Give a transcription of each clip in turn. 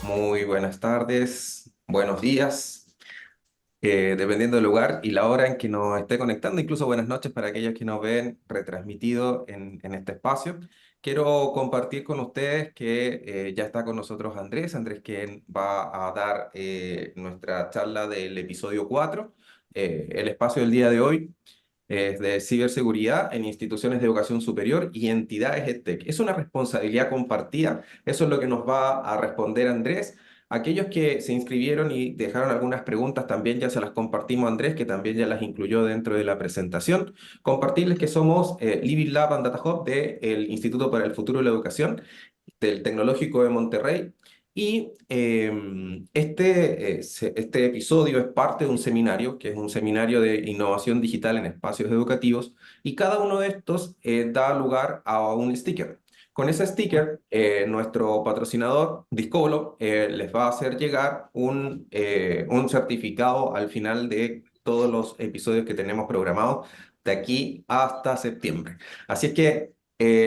Muy buenas tardes, buenos días, dependiendo del lugar y la hora en que nos esté conectando, incluso buenas noches para aquellos que nos ven retransmitido en este espacio. Quiero compartir con ustedes que ya está con nosotros Andrés, quien va a dar nuestra charla del episodio 4. El espacio del día de hoy es de ciberseguridad en instituciones de educación superior y entidades EdTech. Es una responsabilidad compartida, eso es lo que nos va a responder Andrés. Aquellos que se inscribieron y dejaron algunas preguntas también ya se las compartimos a Andrés, que también ya las incluyó dentro de la presentación. Compartirles que somos Living Lab and Data Hub del Instituto para el Futuro de la Educación del Tecnológico de Monterrey. Y este episodio es parte de un seminario, que es un seminario de innovación digital en espacios educativos, y cada uno de estos da lugar a un sticker. Con ese sticker, nuestro patrocinador, Discolo, les va a hacer llegar un certificado al final de todos los episodios que tenemos programados de aquí hasta septiembre. Así es que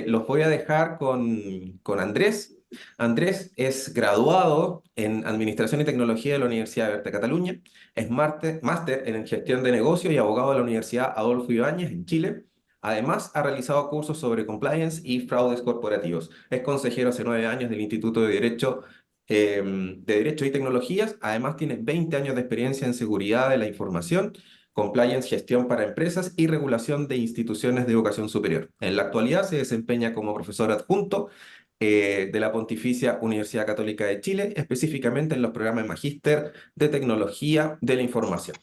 los voy a dejar con Andrés. Andrés es graduado en Administración y Tecnología de la Universidad Abierta de Cataluña, es máster en Gestión de Negocios y abogado de la Universidad Adolfo Ibáñez en Chile. Además, ha realizado cursos sobre compliance y fraudes corporativos. Es consejero hace 9 años del Instituto de Derecho y Tecnologías. Además, tiene 20 años de experiencia en seguridad de la información, compliance, gestión para empresas y regulación de instituciones de educación superior. En la actualidad se desempeña como profesor adjunto de la Pontificia Universidad Católica de Chile, específicamente en los programas de Magíster de Tecnología de la Información.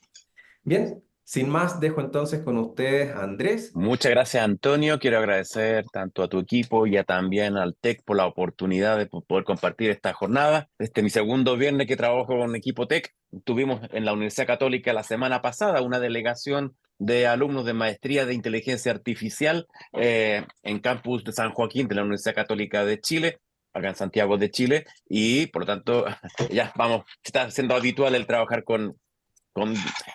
Bien, sin más, dejo entonces con ustedes a Andrés. Muchas gracias, Antonio. Quiero agradecer tanto a tu equipo y también al TEC por la oportunidad de poder compartir esta jornada. Este es mi segundo viernes que trabajo con equipo TEC. Tuvimos en la Universidad Católica la semana pasada una delegación de alumnos de maestría de inteligencia artificial en campus de San Joaquín de la Universidad Católica de Chile, acá en Santiago de Chile, y por lo tanto ya vamos, está siendo habitual el trabajar con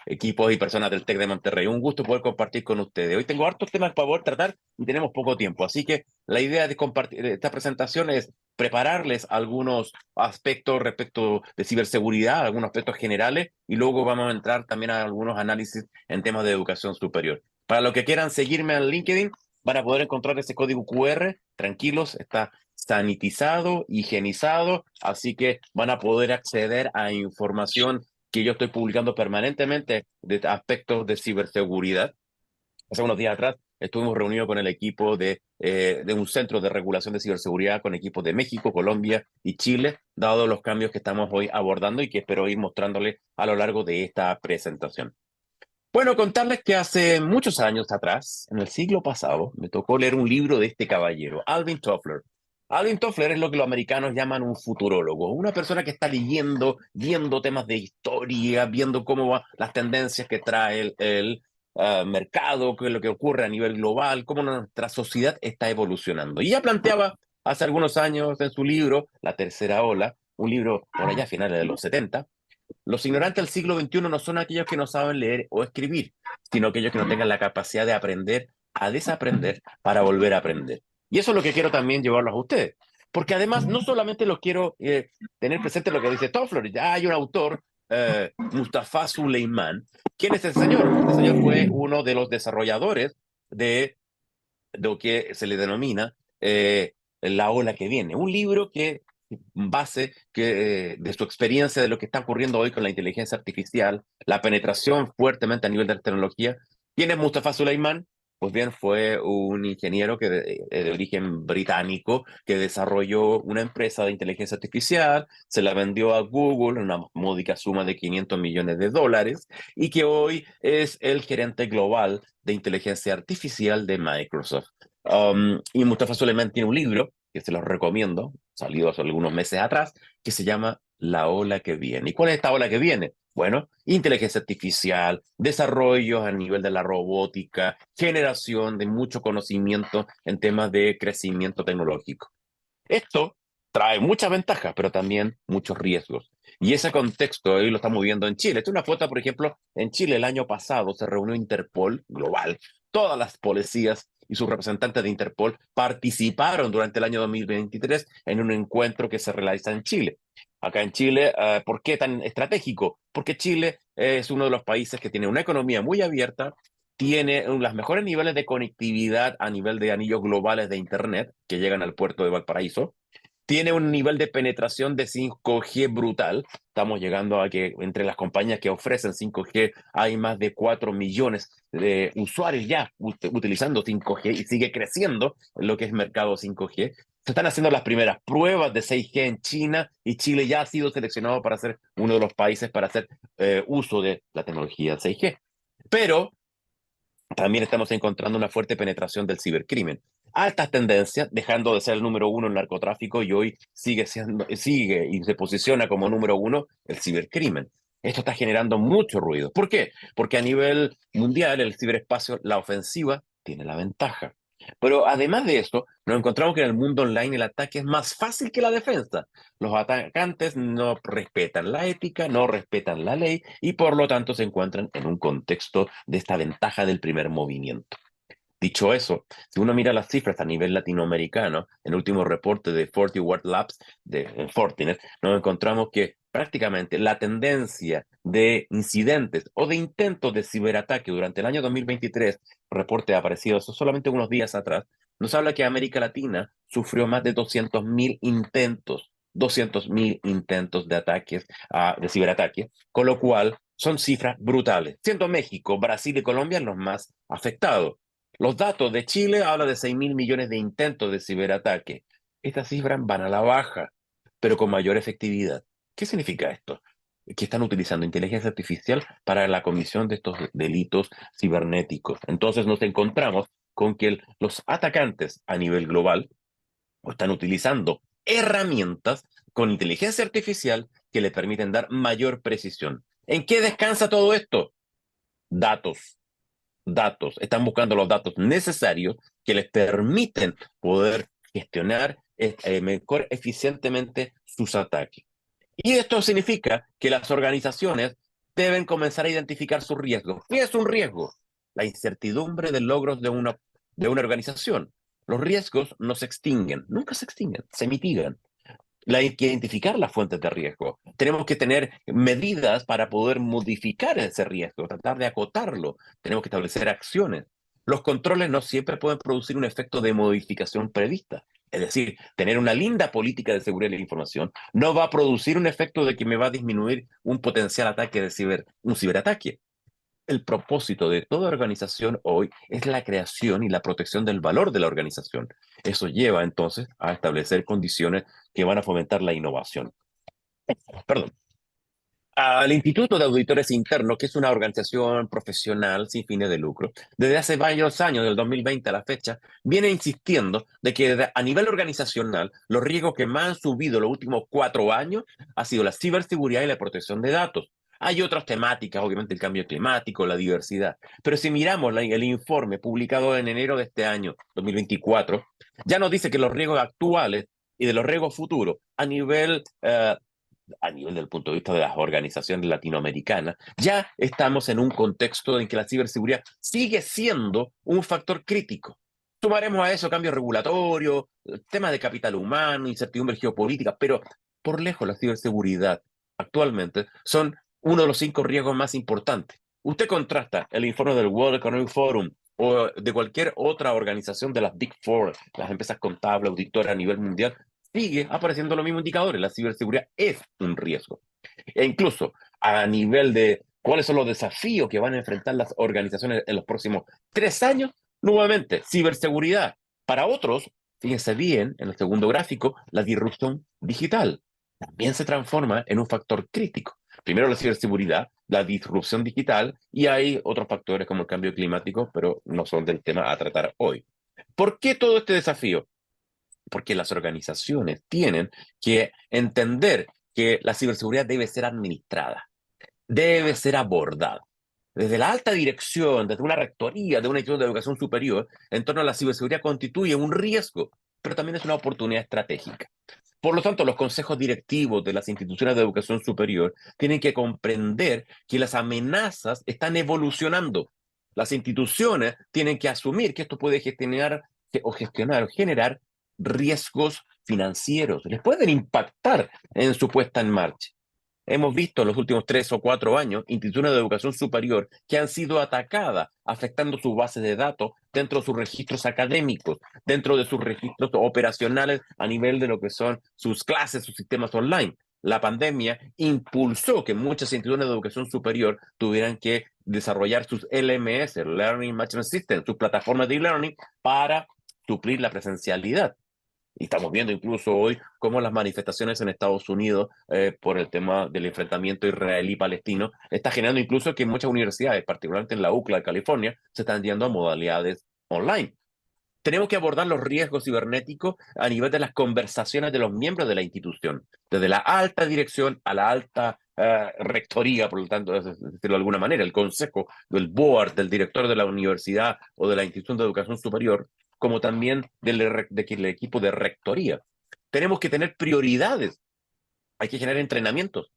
equipos y personas del TEC de Monterrey. Un gusto poder compartir con ustedes. Hoy tengo hartos temas para poder tratar y tenemos poco tiempo, así que la idea de compartir esta presentación es prepararles algunos aspectos respecto de ciberseguridad, algunos aspectos generales, y luego vamos a entrar también a algunos análisis en temas de educación superior. Para los que quieran seguirme en LinkedIn, van a poder encontrar ese código QR, tranquilos, está sanitizado, higienizado, así que van a poder acceder a información que yo estoy publicando permanentemente de aspectos de ciberseguridad. Hace unos días atrás estuvimos reunidos con el equipo de un centro de regulación de ciberseguridad con equipos de México, Colombia y Chile, dado los cambios que estamos hoy abordando y que espero ir mostrándoles a lo largo de esta presentación. Bueno, contarles que hace muchos años atrás, en el siglo pasado, me tocó leer un libro de este caballero, Alvin Toffler. Alvin Toffler es lo que los americanos llaman un futurólogo, una persona que está leyendo, viendo temas de historia, viendo cómo van las tendencias que trae el mercado, qué es lo que ocurre a nivel global, cómo nuestra sociedad está evolucionando. Y ya planteaba hace algunos años en su libro, La Tercera Ola, un libro por allá a finales de los 70. Los ignorantes del siglo XXI no son aquellos que no saben leer o escribir, sino aquellos que no tengan la capacidad de aprender a desaprender para volver a aprender. Y eso es lo que quiero también llevarlos a ustedes. Porque además no solamente los quiero tener presente lo que dice Toffler, ya hay un autor, Mustafa Suleiman. ¿Quién es ese señor? Este señor fue uno de los desarrolladores de lo que se le denomina La Ola que Viene, un libro que base de su experiencia de lo que está ocurriendo hoy con la inteligencia artificial, la penetración fuertemente a nivel de la tecnología. ¿Quién es Mustafa Suleiman? Pues bien, fue un ingeniero de origen británico que desarrolló una empresa de inteligencia artificial, se la vendió a Google en una módica suma de $500 millones y que hoy es el gerente global de inteligencia artificial de Microsoft. Y Mustafa Suleyman tiene un libro que se los recomiendo, salido hace algunos meses atrás, que se llama La ola que viene. ¿Y cuál es esta ola que viene? Bueno, inteligencia artificial, desarrollos a nivel de la robótica, generación de mucho conocimiento en temas de crecimiento tecnológico. Esto trae muchas ventajas, pero también muchos riesgos. Y ese contexto hoy lo estamos viendo en Chile. Esta es una foto, por ejemplo, en Chile el año pasado se reunió Interpol global. Todas las policías y sus representantes de Interpol participaron durante el año 2023 en un encuentro que se realiza en Chile. Acá en Chile, ¿por qué tan estratégico? Porque Chile es uno de los países que tiene una economía muy abierta, tiene los mejores niveles de conectividad a nivel de anillos globales de Internet que llegan al puerto de Valparaíso. Tiene un nivel de penetración de 5G brutal. Estamos llegando a que entre las compañías que ofrecen 5G hay más de 4 millones de usuarios ya utilizando 5G y sigue creciendo en lo que es mercado 5G. Se están haciendo las primeras pruebas de 6G en China y Chile ya ha sido seleccionado para ser uno de los países para hacer uso de la tecnología 6G. Pero también estamos encontrando una fuerte penetración del cibercrimen. Altas tendencias, dejando de ser el número uno en narcotráfico y hoy sigue y se posiciona como número uno el cibercrimen. Esto está generando mucho ruido. ¿Por qué? Porque a nivel mundial, el ciberespacio, la ofensiva, tiene la ventaja. Pero además de esto, nos encontramos que en el mundo online el ataque es más fácil que la defensa. Los atacantes no respetan la ética, no respetan la ley y por lo tanto se encuentran en un contexto de esta ventaja del primer movimiento. Dicho eso, si uno mira las cifras a nivel latinoamericano, en el último reporte de FortiWard Labs de Fortinet, nos encontramos que prácticamente la tendencia de incidentes o de intentos de ciberataque durante el año 2023, reporte aparecido hace solamente unos días atrás, nos habla que América Latina sufrió más de 200.000 intentos de ataques, de ciberataque, con lo cual son cifras brutales, siendo México, Brasil y Colombia los más afectados. Los datos de Chile hablan de 6.000 millones de intentos de ciberataque. Estas cifras van a la baja, pero con mayor efectividad. ¿Qué significa esto? Que están utilizando inteligencia artificial para la comisión de estos delitos cibernéticos. Entonces nos encontramos con que los atacantes a nivel global están utilizando herramientas con inteligencia artificial que le permiten dar mayor precisión. ¿En qué descansa todo esto? Datos, están buscando los datos necesarios que les permiten poder gestionar mejor eficientemente sus ataques. Y esto significa que las organizaciones deben comenzar a identificar sus riesgos. ¿Qué es un riesgo? La incertidumbre de logros de una organización. Los riesgos no se extinguen, nunca se extinguen, se mitigan. Hay que identificar las fuentes de riesgo. Tenemos que tener medidas para poder modificar ese riesgo, tratar de acotarlo. Tenemos que establecer acciones. Los controles no siempre pueden producir un efecto de modificación prevista. Es decir, tener una linda política de seguridad de la información no va a producir un efecto de que me va a disminuir un potencial ataque un ciberataque. El propósito de toda organización hoy es la creación y la protección del valor de la organización. Eso lleva entonces a establecer condiciones que van a fomentar la innovación. Perdón. Al Instituto de Auditores Internos, que es una organización profesional sin fines de lucro, desde hace varios años, del 2020 a la fecha, viene insistiendo de que a nivel organizacional los riesgos que más han subido los últimos 4 años ha sido la ciberseguridad y la protección de datos. Hay otras temáticas, obviamente el cambio climático, la diversidad, pero si miramos el informe publicado en enero de este año, 2024, ya nos dice que los riesgos actuales y de los riesgos futuros a nivel del punto de vista de las organizaciones latinoamericanas, ya estamos en un contexto en que la ciberseguridad sigue siendo un factor crítico. Sumaremos a eso cambios regulatorios, temas de capital humano, incertidumbre geopolítica, pero por lejos la ciberseguridad actualmente son uno de los 5 riesgos más importantes. Usted contrasta el informe del World Economic Forum o de cualquier otra organización de las Big Four, las empresas contables, auditoras a nivel mundial, sigue apareciendo los mismos indicadores. La ciberseguridad es un riesgo. E incluso a nivel de cuáles son los desafíos que van a enfrentar las organizaciones en los próximos 3 años, Nuevamente, ciberseguridad. Para otros, fíjense bien en el segundo gráfico, la disrupción digital también se transforma en un factor crítico. Primero la ciberseguridad, la disrupción digital y hay otros factores como el cambio climático, pero no son del tema a tratar hoy. ¿Por qué todo este desafío? Porque las organizaciones tienen que entender que la ciberseguridad debe ser administrada, debe ser abordada. Desde la alta dirección, desde una rectoría, de una institución de educación superior, en torno a la ciberseguridad constituye un riesgo, pero también es una oportunidad estratégica. Por lo tanto, los consejos directivos de las instituciones de educación superior tienen que comprender que las amenazas están evolucionando. Las instituciones tienen que asumir que esto puede gestionar o generar riesgos financieros. Les pueden impactar en su puesta en marcha. Hemos visto en los últimos 3 o 4 años instituciones de educación superior que han sido atacadas, afectando sus bases de datos dentro de sus registros académicos, dentro de sus registros operacionales a nivel de lo que son sus clases, sus sistemas online. La pandemia impulsó que muchas instituciones de educación superior tuvieran que desarrollar sus LMS, Learning Management System, sus plataformas de e-learning para suplir la presencialidad. Y estamos viendo incluso hoy cómo las manifestaciones en Estados Unidos por el tema del enfrentamiento israelí-palestino está generando incluso que muchas universidades, particularmente en la UCLA de California, se están yendo a modalidades online. Tenemos que abordar los riesgos cibernéticos a nivel de las conversaciones de los miembros de la institución, desde la alta dirección a la alta rectoría, por lo tanto, decirlo de alguna manera, el consejo, el board del director de la universidad o de la institución de educación superior, como también del equipo de rectoría. Tenemos que tener prioridades, hay que generar entrenamientos.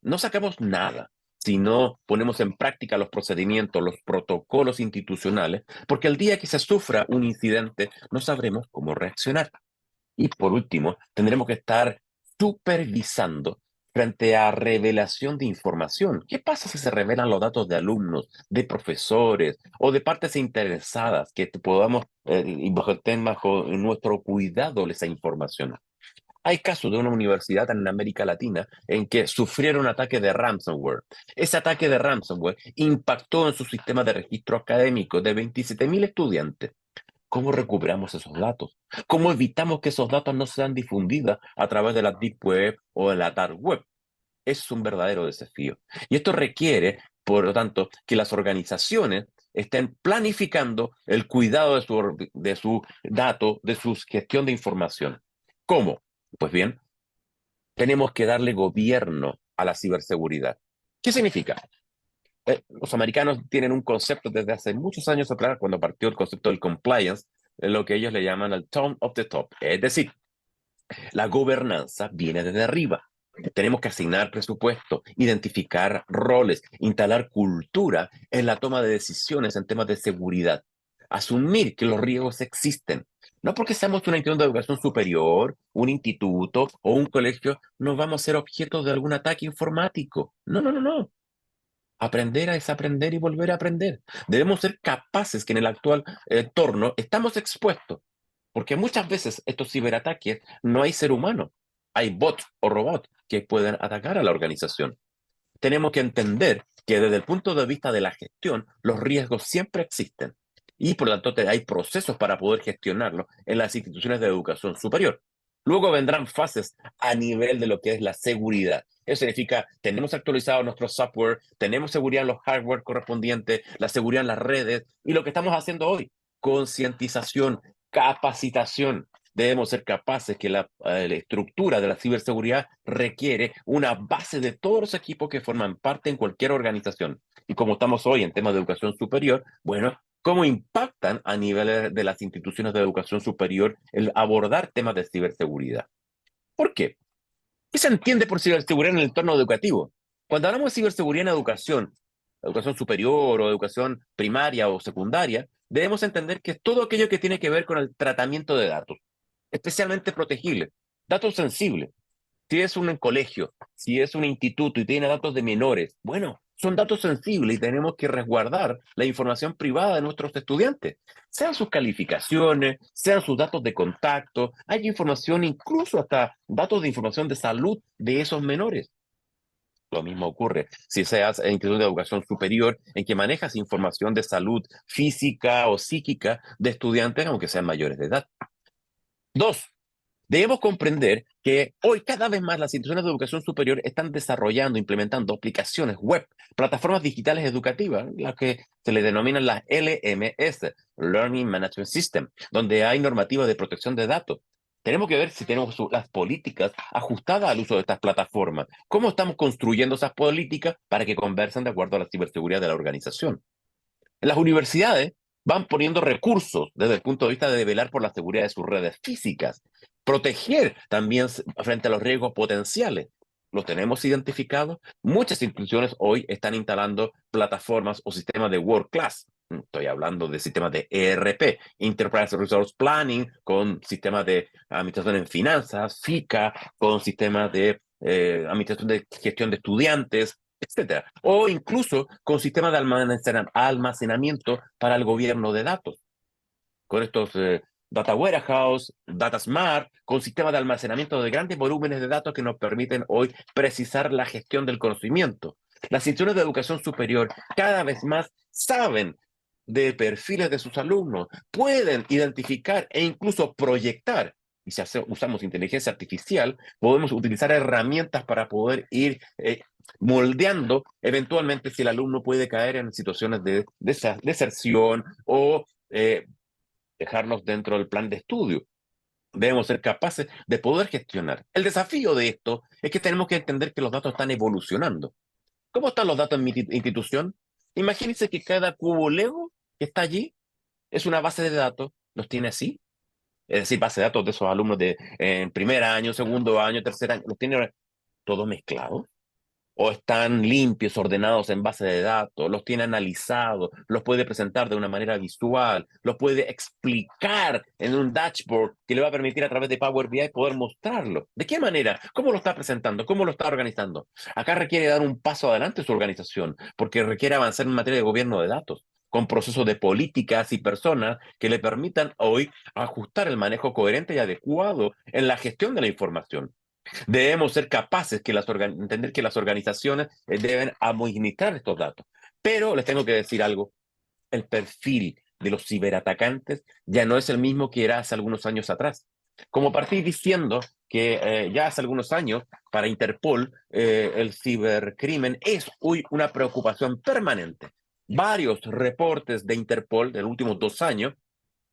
No sacamos nada si no ponemos en práctica los procedimientos, los protocolos institucionales, porque el día que se sufra un incidente no sabremos cómo reaccionar. Y por último, tendremos que estar supervisando frente a revelación de información. ¿Qué pasa si se revelan los datos de alumnos, de profesores o de partes interesadas que podamos tener bajo nuestro cuidado esa información? Hay casos de una universidad en América Latina en que sufrieron un ataque de ransomware. Ese ataque de ransomware impactó en su sistema de registro académico de 27.000 estudiantes. ¿Cómo recuperamos esos datos? ¿Cómo evitamos que esos datos no sean difundidos a través de la Deep Web o de la Dark Web? Es un verdadero desafío. Y esto requiere, por lo tanto, que las organizaciones estén planificando el cuidado de su dato, de su gestión de información. ¿Cómo? Pues bien, tenemos que darle gobierno a la ciberseguridad. ¿Qué significa? Los americanos tienen un concepto desde hace muchos años atrás, cuando partió el concepto del compliance, lo que ellos le llaman el tone of the top. Es decir, la gobernanza viene desde arriba. Tenemos que asignar presupuesto, identificar roles, instalar cultura en la toma de decisiones en temas de seguridad. Asumir que los riesgos existen. No porque seamos una institución de educación superior, un instituto o un colegio, nos vamos a ser objeto de algún ataque informático. No, no, no, no. Aprender a desaprender y volver a aprender. Debemos ser capaces que en el actual entorno estamos expuestos, porque muchas veces estos ciberataques no hay ser humano, hay bots o robots que pueden atacar a la organización. Tenemos que entender que desde el punto de vista de la gestión, los riesgos siempre existen y por lo tanto hay procesos para poder gestionarlos en las instituciones de educación superior. Luego vendrán fases a nivel de lo que es la seguridad. Eso significa, tenemos actualizado nuestro software, tenemos seguridad en los hardware correspondientes, la seguridad en las redes y lo que estamos haciendo hoy, concientización, capacitación. Debemos ser capaces que la estructura de la ciberseguridad requiere una base de todos los equipos que forman parte en cualquier organización. Y como estamos hoy en temas de educación superior, bueno, ¿cómo impactan a nivel de las instituciones de educación superior el abordar temas de ciberseguridad? ¿Por qué? ¿Qué se entiende por ciberseguridad en el entorno educativo? Cuando hablamos de ciberseguridad en educación superior o educación primaria o secundaria, debemos entender que es todo aquello que tiene que ver con el tratamiento de datos, especialmente protegibles, datos sensibles. Si es un colegio, si es un instituto y tiene datos de menores, bueno, son datos sensibles y tenemos que resguardar la información privada de nuestros estudiantes, sean sus calificaciones, sean sus datos de contacto, hay información, incluso hasta datos de información de salud de esos menores. Lo mismo ocurre si seas en institución de educación superior en que manejas información de salud física o psíquica de estudiantes, aunque sean mayores de edad. Dos, debemos comprender que hoy cada vez más las instituciones de educación superior están desarrollando, implementando aplicaciones web, plataformas digitales educativas, las que se le denominan las LMS, Learning Management System, donde hay normativas de protección de datos. Tenemos que ver si tenemos las políticas ajustadas al uso de estas plataformas. ¿Cómo estamos construyendo esas políticas para que conversen de acuerdo a la ciberseguridad de la organización? Las universidades van poniendo recursos desde el punto de vista de velar por la seguridad de sus redes físicas, proteger también frente a los riesgos potenciales. ¿Los tenemos identificados? Muchas instituciones hoy están instalando plataformas o sistemas de World Class. Estoy hablando de sistemas de ERP, Enterprise Resource Planning, con sistemas de administración en finanzas, FICA, con sistemas de administración de gestión de estudiantes, etcétera. O incluso con sistemas de almacenamiento para el gobierno de datos. Con estos Data Warehouse, Data Smart, con sistemas de almacenamiento de grandes volúmenes de datos que nos permiten hoy precisar la gestión del conocimiento. Las instituciones de educación superior cada vez más saben de perfiles de sus alumnos, pueden identificar e incluso proyectar. Y si usamos inteligencia artificial, podemos utilizar herramientas para poder ir moldeando eventualmente si el alumno puede caer en situaciones de deserción o dejarnos dentro del plan de estudio. Debemos ser capaces de poder gestionar. El desafío de esto es que tenemos que entender que los datos están evolucionando. ¿Cómo están los datos en mi institución? Imagínense que cada cubo Lego que está allí es una base de datos. ¿Los tiene así? Es decir, base de datos de esos alumnos de en primer año, segundo año, tercer año. ¿Los tiene todos mezclados? ¿O están limpios, ordenados en base de datos? ¿Los tiene analizados? ¿Los puede presentar de una manera visual? ¿Los puede explicar en un dashboard que le va a permitir a través de Power BI poder mostrarlo? ¿De qué manera? ¿Cómo lo está presentando? ¿Cómo lo está organizando? Acá requiere dar un paso adelante su organización, porque requiere avanzar en materia de gobierno de datos, con procesos de políticas y personas que le permitan hoy ajustar el manejo coherente y adecuado en la gestión de la información. Debemos ser capaces que entender que las organizaciones deben administrar estos datos. Pero les tengo que decir algo, el perfil de los ciberatacantes ya no es el mismo que era hace algunos años atrás. Como partí diciendo que ya hace algunos años para Interpol el cibercrimen es hoy una preocupación permanente. Varios reportes de Interpol de los últimos 2 años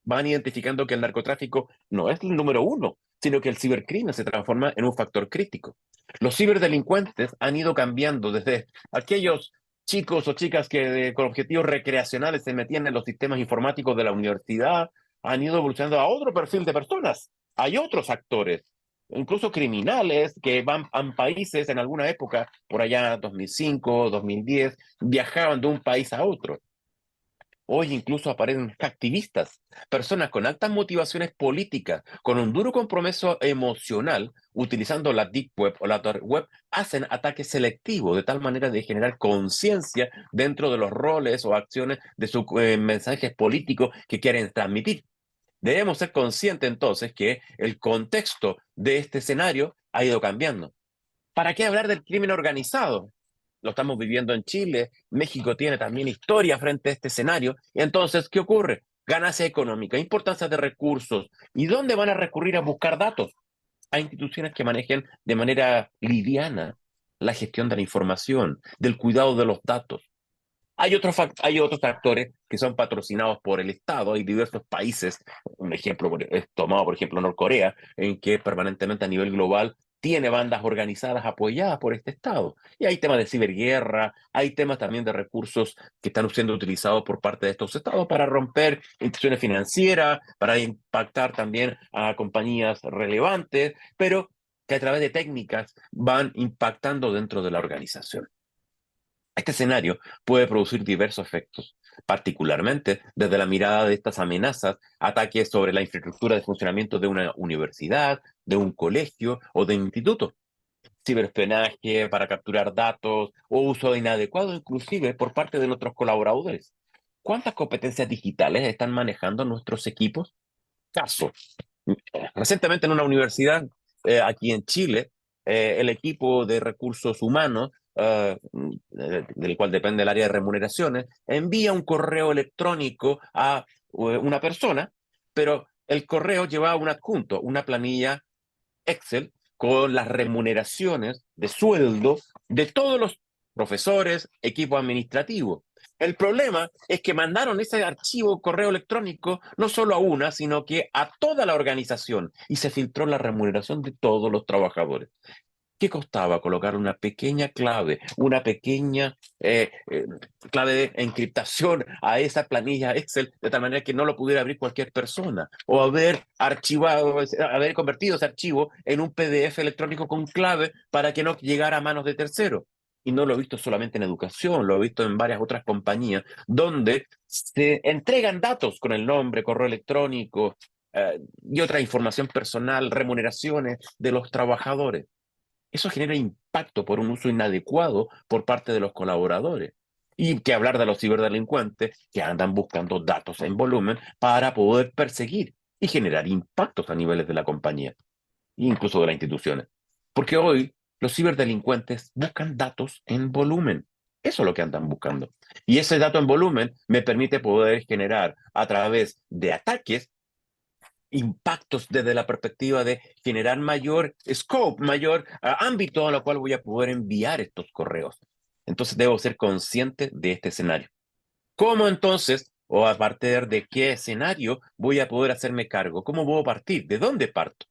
van identificando que el narcotráfico no es el número uno, sino que el cibercrimen se transforma en un factor crítico. Los ciberdelincuentes han ido cambiando desde aquellos chicos o chicas que con objetivos recreacionales se metían en los sistemas informáticos de la universidad, han ido evolucionando a otro perfil de personas. Hay otros actores, incluso criminales, que van a países en alguna época, por allá 2005, 2010, viajaban de un país a otro. Hoy incluso aparecen activistas, personas con altas motivaciones políticas, con un duro compromiso emocional, utilizando la Deep Web o la Dark Web, hacen ataques selectivos de tal manera de generar conciencia dentro de los roles o acciones de sus mensajes políticos que quieren transmitir. Debemos ser conscientes entonces que el contexto de este escenario ha ido cambiando. ¿Para qué hablar del crimen organizado? Lo estamos viviendo en Chile, México tiene también historia frente a este escenario, y entonces, ¿qué ocurre? Ganancia económica, importancia de recursos, ¿y dónde van a recurrir a buscar datos? A instituciones que manejen de manera liviana la gestión de la información, del cuidado de los datos. Hay otros actores que son patrocinados por el Estado. Hay diversos países, un ejemplo es tomado, por ejemplo, Norcorea, en que permanentemente a nivel global tiene bandas organizadas apoyadas por este Estado. Y hay temas de ciberguerra, hay temas también de recursos que están siendo utilizados por parte de estos Estados para romper instituciones financieras, para impactar también a compañías relevantes, pero que a través de técnicas van impactando dentro de la organización. Este escenario puede producir diversos efectos, particularmente desde la mirada de estas amenazas, ataques sobre la infraestructura de funcionamiento de una universidad, de un colegio o de un instituto, ciberespionaje para capturar datos o uso inadecuado inclusive por parte de nuestros colaboradores. ¿Cuántas competencias digitales están manejando nuestros equipos? Caso. Recientemente en una universidad aquí en Chile, el equipo de recursos humanos del cual depende el área de remuneraciones, envía un correo electrónico a una persona, pero el correo llevaba un adjunto, una planilla Excel con las remuneraciones de sueldo de todos los profesores, equipo administrativo. El problema es que mandaron ese archivo correo electrónico no solo a una, sino que a toda la organización y se filtró la remuneración de todos los trabajadores. ¿Qué costaba colocar una pequeña clave, una pequeña clave de encriptación a esa planilla Excel de tal manera que no lo pudiera abrir cualquier persona? O haber archivado, haber convertido ese archivo en un PDF electrónico con clave para que no llegara a manos de terceros. Y no lo he visto solamente en educación, lo he visto en varias otras compañías donde se entregan datos con el nombre, correo electrónico y otra información personal, remuneraciones de los trabajadores. Eso genera impacto por un uso inadecuado por parte de los colaboradores. Y que hablar de los ciberdelincuentes que andan buscando datos en volumen para poder perseguir y generar impactos a niveles de la compañía, incluso de las instituciones. Porque hoy los ciberdelincuentes buscan datos en volumen. Eso es lo que andan buscando. Y ese dato en volumen me permite poder generar a través de ataques impactos desde la perspectiva de generar mayor scope, mayor ámbito a lo cual voy a poder enviar estos correos. Entonces debo ser consciente de este escenario. ¿Cómo entonces, o a partir de qué escenario voy a poder hacerme cargo? ¿Cómo puedo partir? ¿De dónde parto?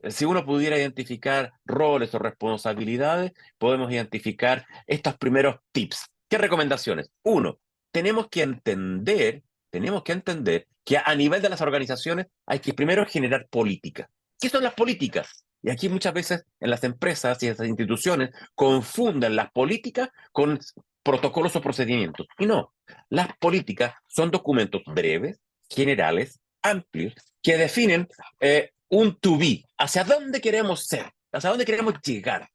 Si uno pudiera identificar roles o responsabilidades, podemos identificar estos primeros tips. ¿Qué recomendaciones? Uno, tenemos que entender, tenemos que entender que a nivel de las organizaciones hay que primero generar políticas. ¿Qué son las políticas? Y aquí muchas veces en las empresas y en las instituciones confunden las políticas con protocolos o procedimientos. Y no, las políticas son documentos breves, generales, amplios, que definen un to be, hacia dónde queremos ser, hacia dónde queremos llegar.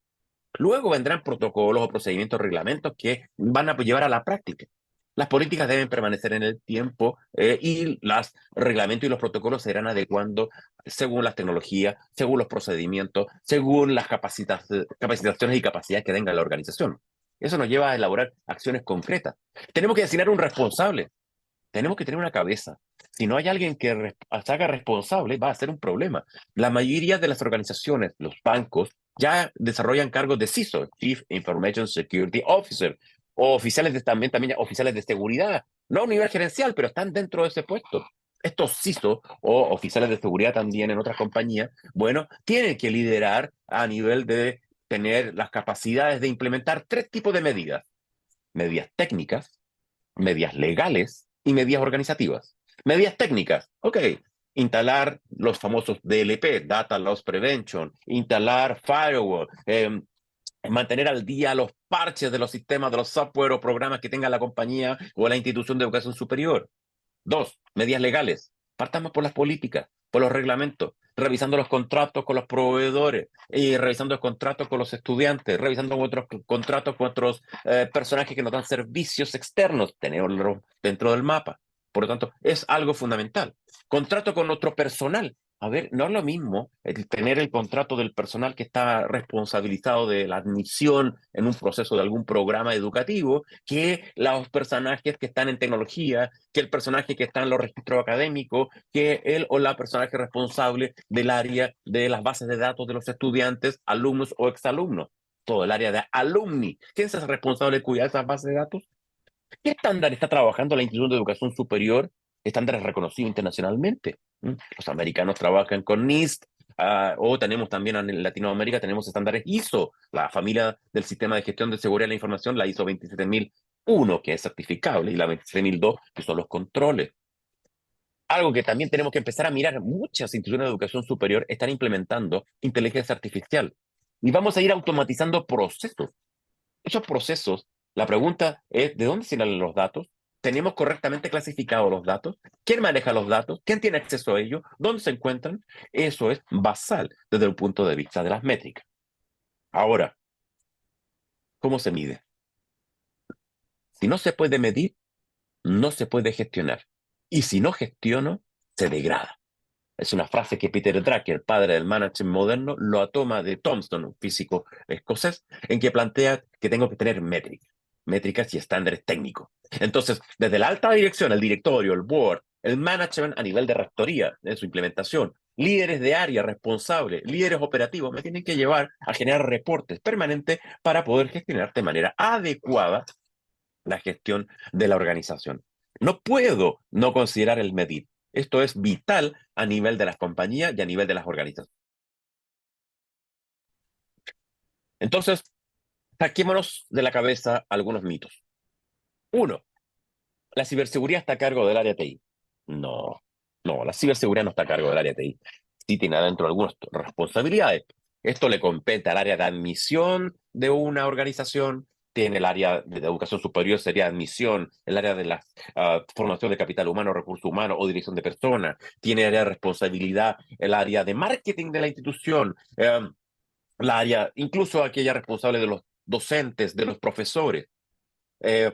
Luego vendrán protocolos o procedimientos, reglamentos que van a llevar a la práctica. Las políticas deben permanecer en el tiempo y los reglamentos y los protocolos se irán adecuando según las tecnologías, según los procedimientos, según las capacitaciones y capacidades que tenga la organización. Eso nos lleva a elaborar acciones concretas. Tenemos que designar un responsable. Tenemos que tener una cabeza. Si no hay alguien que se haga responsable, va a ser un problema. La mayoría de las organizaciones, los bancos, ya desarrollan cargos de CISO, Chief Information Security Officer, o oficiales también oficiales de seguridad, no a un nivel gerencial, pero están dentro de ese puesto. Estos CISO o oficiales de seguridad también en otras compañías, bueno, tienen que liderar a nivel de tener las capacidades de implementar tres tipos de medidas: medidas técnicas, medidas legales y medidas organizativas. Medidas técnicas, ok, instalar los famosos DLP, Data Loss Prevention, instalar firewall, mantener al día los parches de los sistemas, de los software o programas que tenga la compañía o la institución de educación superior. Dos, medidas legales. Partamos por las políticas, por los reglamentos, revisando los contratos con los proveedores, y revisando los contratos con los estudiantes, revisando otros contratos con otros personajes que nos dan servicios externos, tenerlos dentro del mapa. Por lo tanto, es algo fundamental. Contrato con otro personal. A ver, no es lo mismo el tener el contrato del personal que está responsabilizado de la admisión en un proceso de algún programa educativo que los personajes que están en tecnología, que el personaje que está en los registros académicos, que él o la personaje responsable del área de las bases de datos de los estudiantes, alumnos o exalumnos. Todo el área de alumni. ¿Quién es el responsable de cuidar esas bases de datos? ¿Qué estándar está trabajando la institución de educación superior? Estándares reconocidos internacionalmente. Los americanos trabajan con NIST, o tenemos también en Latinoamérica, tenemos estándares ISO, la familia del sistema de gestión de seguridad de la información, la ISO 27001, que es certificable, y la 27002, que son los controles. Algo que también tenemos que empezar a mirar, muchas instituciones de educación superior están implementando inteligencia artificial. Y vamos a ir automatizando procesos. Esos procesos, la pregunta es, ¿de dónde salen los datos? ¿Tenemos correctamente clasificados los datos? ¿Quién maneja los datos? ¿Quién tiene acceso a ellos? ¿Dónde se encuentran? Eso es basal desde el punto de vista de las métricas. Ahora, ¿cómo se mide? Si no se puede medir, no se puede gestionar. Y si no gestiono, se degrada. Es una frase que Peter Drucker, padre del management moderno, lo toma de Thomson, un físico escocés, en que plantea que tengo que tener métricas y estándares técnicos. Entonces, desde la alta dirección, el directorio, el board, el management a nivel de rectoría, en su implementación, líderes de área responsables, líderes operativos, me tienen que llevar a generar reportes permanentes para poder gestionar de manera adecuada la gestión de la organización. No puedo no considerar el medir. Esto es vital a nivel de las compañías y a nivel de las organizaciones. Entonces, saquémonos de la cabeza algunos mitos. Uno, la ciberseguridad está a cargo del área TI. No, no, la ciberseguridad no está a cargo del área TI. Sí tiene adentro algunas responsabilidades. Esto le compete al área de admisión de una organización, tiene el área de educación superior, sería admisión, el área de la formación de capital humano, recursos humanos o dirección de personas, tiene área de responsabilidad, el área de marketing de la institución, la área, incluso aquella responsable de los docentes, de los profesores. Eh,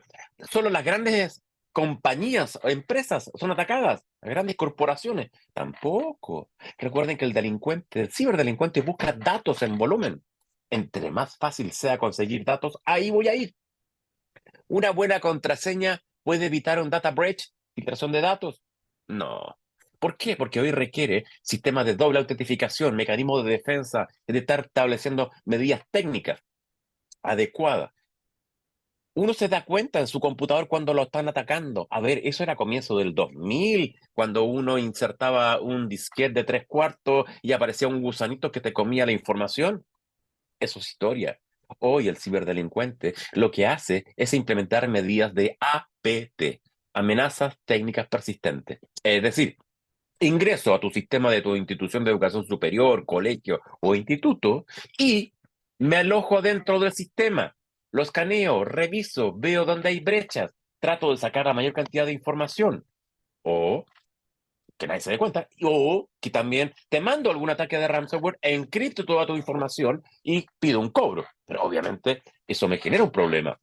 Solo las grandes compañías o empresas son atacadas, las grandes corporaciones tampoco. Recuerden que el delincuente, el ciberdelincuente busca datos en volumen. Entre más fácil sea conseguir datos, ahí voy a ir. ¿Una buena contraseña puede evitar un data breach, filtración de datos? No. ¿Por qué? Porque hoy requiere sistemas de doble autentificación, mecanismos de defensa, de estar estableciendo medidas técnicas adecuadas. Uno se da cuenta en su computador cuando lo están atacando. A ver, eso era a comienzo del 2000, cuando uno insertaba un disquete de 3/4 y aparecía un gusanito que te comía la información. Eso es historia. Hoy el ciberdelincuente lo que hace es implementar medidas de APT, amenazas técnicas persistentes. Es decir, ingreso a tu sistema de tu institución de educación superior, colegio o instituto y me alojo dentro del sistema. Lo escaneo, reviso, veo dónde hay brechas, trato de sacar la mayor cantidad de información. O que nadie se dé cuenta, o que también te mando algún ataque de ransomware, encripto toda tu información y pido un cobro. Pero obviamente eso me genera un problema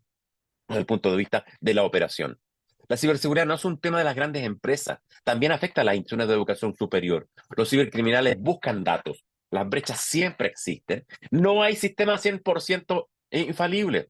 desde el punto de vista de la operación. La ciberseguridad no es un tema de las grandes empresas, también afecta a las instituciones de educación superior. Los cibercriminales buscan datos, las brechas siempre existen, no hay sistema 100% infalible.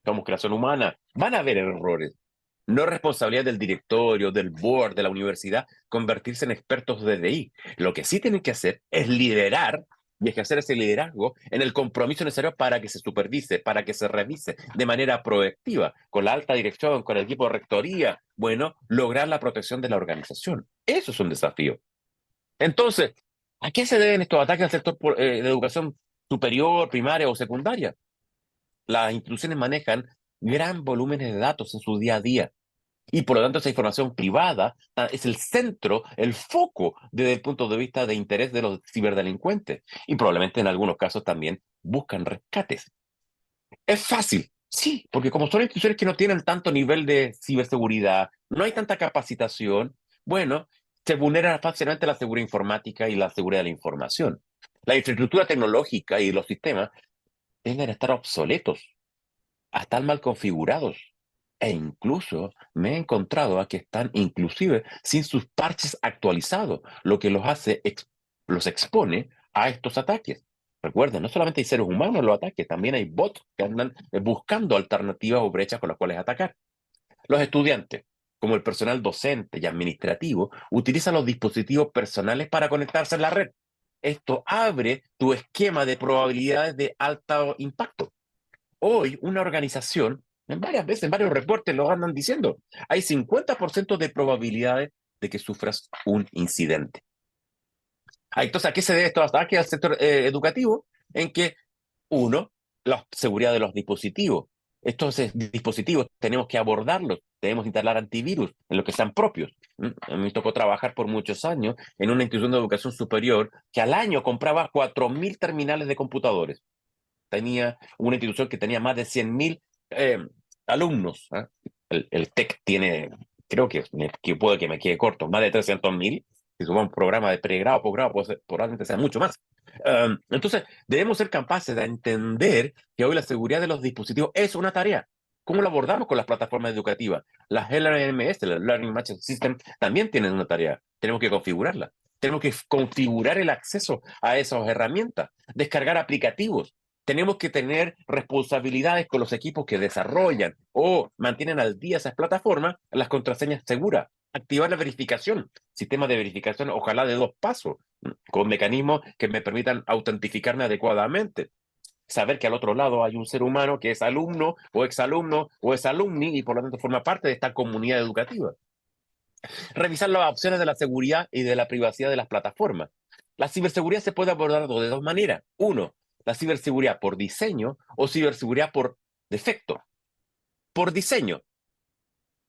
Somos creación humana, van a haber errores. No es responsabilidad del directorio, del board, de la universidad, convertirse en expertos de DI. Lo que sí tienen que hacer es liderar y ejercer ese liderazgo en el compromiso necesario para que se supervise, para que se revise de manera proactiva, con la alta dirección, con el equipo de rectoría, bueno, lograr la protección de la organización. Eso es un desafío. Entonces, ¿a qué se deben estos ataques al sector de educación superior, primaria o secundaria? Las instituciones manejan gran volúmenes de datos en su día a día. Y por lo tanto, esa información privada es el centro, el foco desde el punto de vista de interés de los ciberdelincuentes. Y probablemente en algunos casos también buscan rescates. Es fácil, sí, porque como son instituciones que no tienen tanto nivel de ciberseguridad, no hay tanta capacitación, bueno, se vulnera fácilmente la seguridad informática y la seguridad de la información. La infraestructura tecnológica y los sistemas tienden a estar obsoletos, a estar mal configurados. E incluso me he encontrado a que están inclusive sin sus parches actualizados, lo que los hace, los expone a estos ataques. Recuerden, no solamente hay seres humanos en los ataques, también hay bots que andan buscando alternativas o brechas con las cuales atacar. Los estudiantes, como el personal docente y administrativo, utilizan los dispositivos personales para conectarse en la red. Esto abre tu esquema de probabilidades de alto impacto. Hoy una organización, en varias veces, en varios reportes lo andan diciendo, hay 50% de probabilidades de que sufras un incidente. Entonces, ¿a qué se debe estos ataques al sector educativo? En que, uno, la seguridad de los dispositivos. Estos dispositivos tenemos que abordarlos, debemos instalar antivirus en los que sean propios. A mí me tocó trabajar por muchos años en una institución de educación superior que al año compraba 4.000 terminales de computadores. Tenía una institución que tenía más de 100.000 alumnos. ¿Eh? El TEC tiene, creo que puede que me quede corto, más de 300.000. Si sumamos un programa de pregrado, posgrado, probablemente sea mucho más. Entonces, debemos ser capaces de entender que hoy la seguridad de los dispositivos es una tarea. ¿Cómo lo abordamos con las plataformas educativas? Las LMS, las Learning Management System, también tienen una tarea. Tenemos que configurarla. Tenemos que configurar el acceso a esas herramientas, descargar aplicativos. Tenemos que tener responsabilidades con los equipos que desarrollan o mantienen al día esas plataformas, las contraseñas seguras. Activar la verificación, sistema de verificación, ojalá de 2 pasos, con mecanismos que me permitan autentificarme adecuadamente. Saber que al otro lado hay un ser humano que es alumno o exalumno o es alumni y por lo tanto forma parte de esta comunidad educativa. Revisar las opciones de la seguridad y de la privacidad de las plataformas. La ciberseguridad se puede abordar de 2 maneras. Uno, la ciberseguridad por diseño o ciberseguridad por defecto. Por diseño,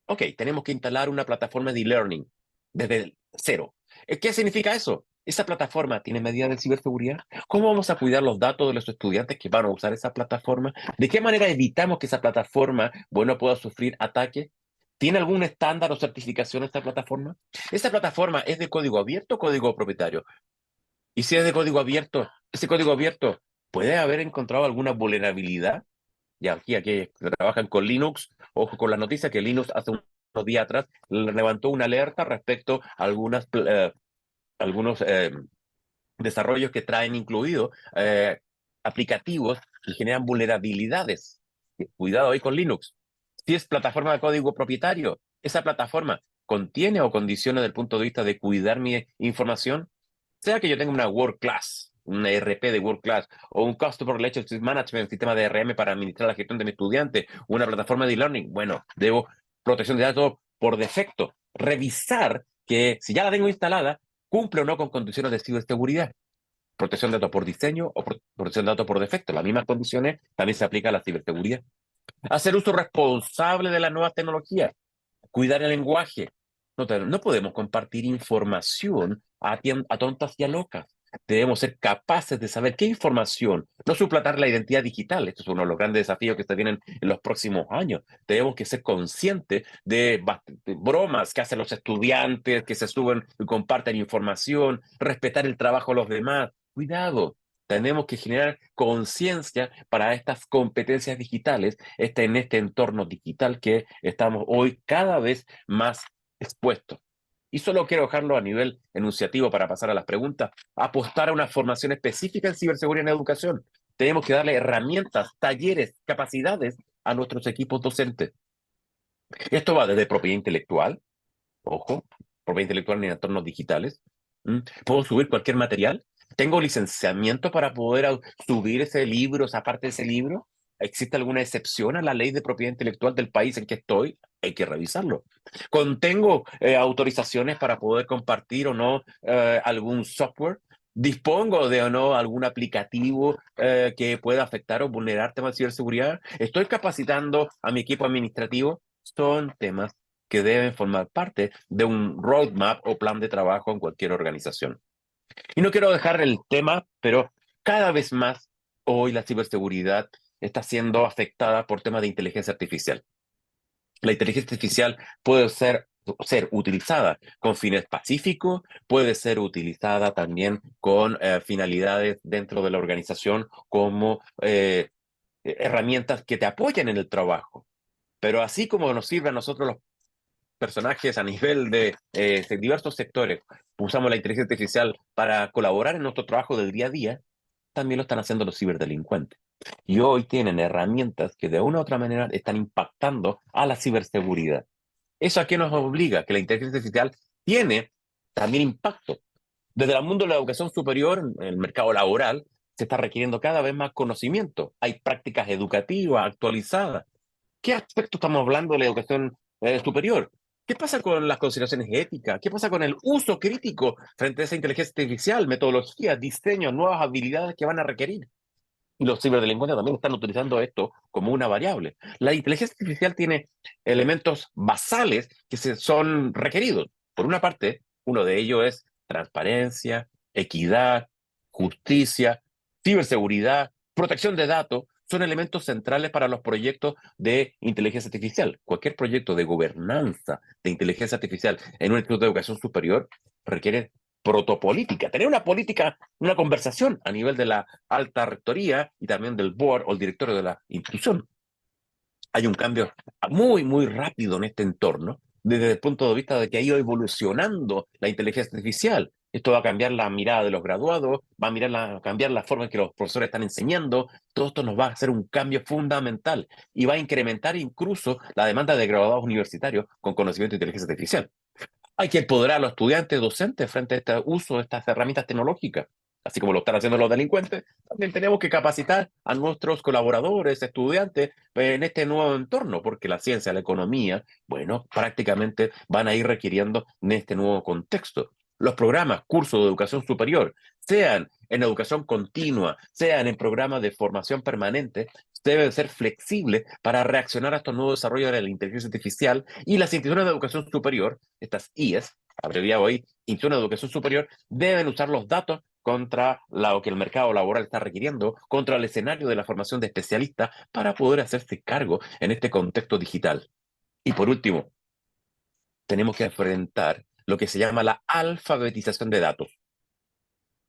ok, tenemos que instalar una plataforma de e-learning desde el cero. ¿Qué significa eso? ¿Esa plataforma tiene medidas de ciberseguridad? ¿Cómo vamos a cuidar los datos de los estudiantes que van a usar esa plataforma? ¿De qué manera evitamos que esa plataforma, bueno, pueda sufrir ataques? ¿Tiene algún estándar o certificación esta plataforma? ¿Esa plataforma es de código abierto o código propietario? Y si es de código abierto, ese código abierto puede haber encontrado alguna vulnerabilidad. Y aquí que trabajan con Linux, ojo con la noticia que Linux hace unos días atrás levantó una alerta respecto a algunos desarrollos que traen incluidos aplicativos que generan vulnerabilidades. Cuidado ahí con Linux. Si es plataforma de código propietario, esa plataforma contiene o condiciona desde el punto de vista de cuidar mi información, sea que yo tenga una World Class, un ERP de World Class, o un Customer Relationship Management, sistema de RM para administrar la gestión de mi estudiante, una plataforma de e-learning. Bueno, debo protección de datos por defecto. Revisar que si ya la tengo instalada, cumple o no con condiciones de ciberseguridad. Protección de datos por diseño o protección de datos por defecto. Las mismas condiciones también se aplica a la ciberseguridad. Hacer uso responsable de las nuevas tecnologías. Cuidar el lenguaje. No podemos compartir información a tontas y a locas. Debemos ser capaces de saber qué información, no suplantar la identidad digital. Esto es uno de los grandes desafíos que se vienen en los próximos años. Tenemos que ser conscientes de bromas que hacen los estudiantes, que se suben y comparten información, respetar el trabajo de los demás. Cuidado, tenemos que generar conciencia para estas competencias digitales, en este entorno digital que estamos hoy cada vez más expuestos. Y solo quiero dejarlo a nivel enunciativo para pasar a las preguntas. Apostar a una formación específica en ciberseguridad en educación. Tenemos que darle herramientas, talleres, capacidades a nuestros equipos docentes. Esto va desde propiedad intelectual, ojo, propiedad intelectual en entornos digitales. ¿Puedo subir cualquier material? ¿Tengo licenciamiento para poder subir ese libro, esa parte de ese libro? ¿Existe alguna excepción a la ley de propiedad intelectual del país en que estoy? Hay que revisarlo. ¿Contengo autorizaciones para poder compartir o no algún software? ¿Dispongo de o no algún aplicativo que pueda afectar o vulnerar temas de ciberseguridad? ¿Estoy capacitando a mi equipo administrativo? Son temas que deben formar parte de un roadmap o plan de trabajo en cualquier organización. Y no quiero dejar el tema, pero cada vez más hoy la ciberseguridad está siendo afectada por temas de inteligencia artificial. La inteligencia artificial puede ser utilizada con fines pacíficos, puede ser utilizada también con finalidades dentro de la organización como herramientas que te apoyan en el trabajo. Pero así como nos sirve a nosotros los personajes a nivel de diversos sectores, usamos la inteligencia artificial para colaborar en nuestro trabajo del día a día, también lo están haciendo los ciberdelincuentes. Y hoy tienen herramientas que de una u otra manera están impactando a la ciberseguridad. ¿Eso a qué nos obliga? Que la inteligencia artificial tiene también impacto. Desde el mundo de la educación superior, en el mercado laboral, se está requiriendo cada vez más conocimiento. Hay prácticas educativas actualizadas. ¿Qué aspecto estamos hablando de la educación superior? ¿Qué pasa con las consideraciones éticas? ¿Qué pasa con el uso crítico frente a esa inteligencia artificial, metodologías, diseños, nuevas habilidades que van a requerir? Y los ciberdelincuentes también están utilizando esto como una variable. La inteligencia artificial tiene elementos basales que son requeridos. Por una parte, uno de ellos es transparencia, equidad, justicia, ciberseguridad, protección de datos. Son elementos centrales para los proyectos de inteligencia artificial. Cualquier proyecto de gobernanza de inteligencia artificial en un instituto de educación superior requiere protopolítica, tener una política, una conversación a nivel de la alta rectoría y también del board o el directorio de la institución. Hay un cambio muy, muy rápido en este entorno, desde el punto de vista de que ha ido evolucionando la inteligencia artificial. esto va a cambiar la mirada de los graduados, va a cambiar la forma en que los profesores están enseñando. Todo esto nos va a hacer un cambio fundamental y va a incrementar incluso la demanda de graduados universitarios con conocimiento de inteligencia artificial. Hay que empoderar a los estudiantes docentes frente a este uso de estas herramientas tecnológicas. Así como lo están haciendo los delincuentes, también tenemos que capacitar a nuestros colaboradores, estudiantes, en este nuevo entorno, porque la ciencia, la economía, bueno, prácticamente van a ir requiriendo en este nuevo contexto. Los programas, cursos de educación superior, sean en educación continua, sean en programas de formación permanente, deben ser flexibles para reaccionar a estos nuevos desarrollos de la inteligencia artificial, y las instituciones de educación superior, estas IES, abreviado ahí, instituciones de educación superior, deben usar los datos contra lo que el mercado laboral está requiriendo, contra el escenario de la formación de especialistas, para poder hacerse cargo en este contexto digital. Y por último, tenemos que enfrentar lo que se llama la alfabetización de datos.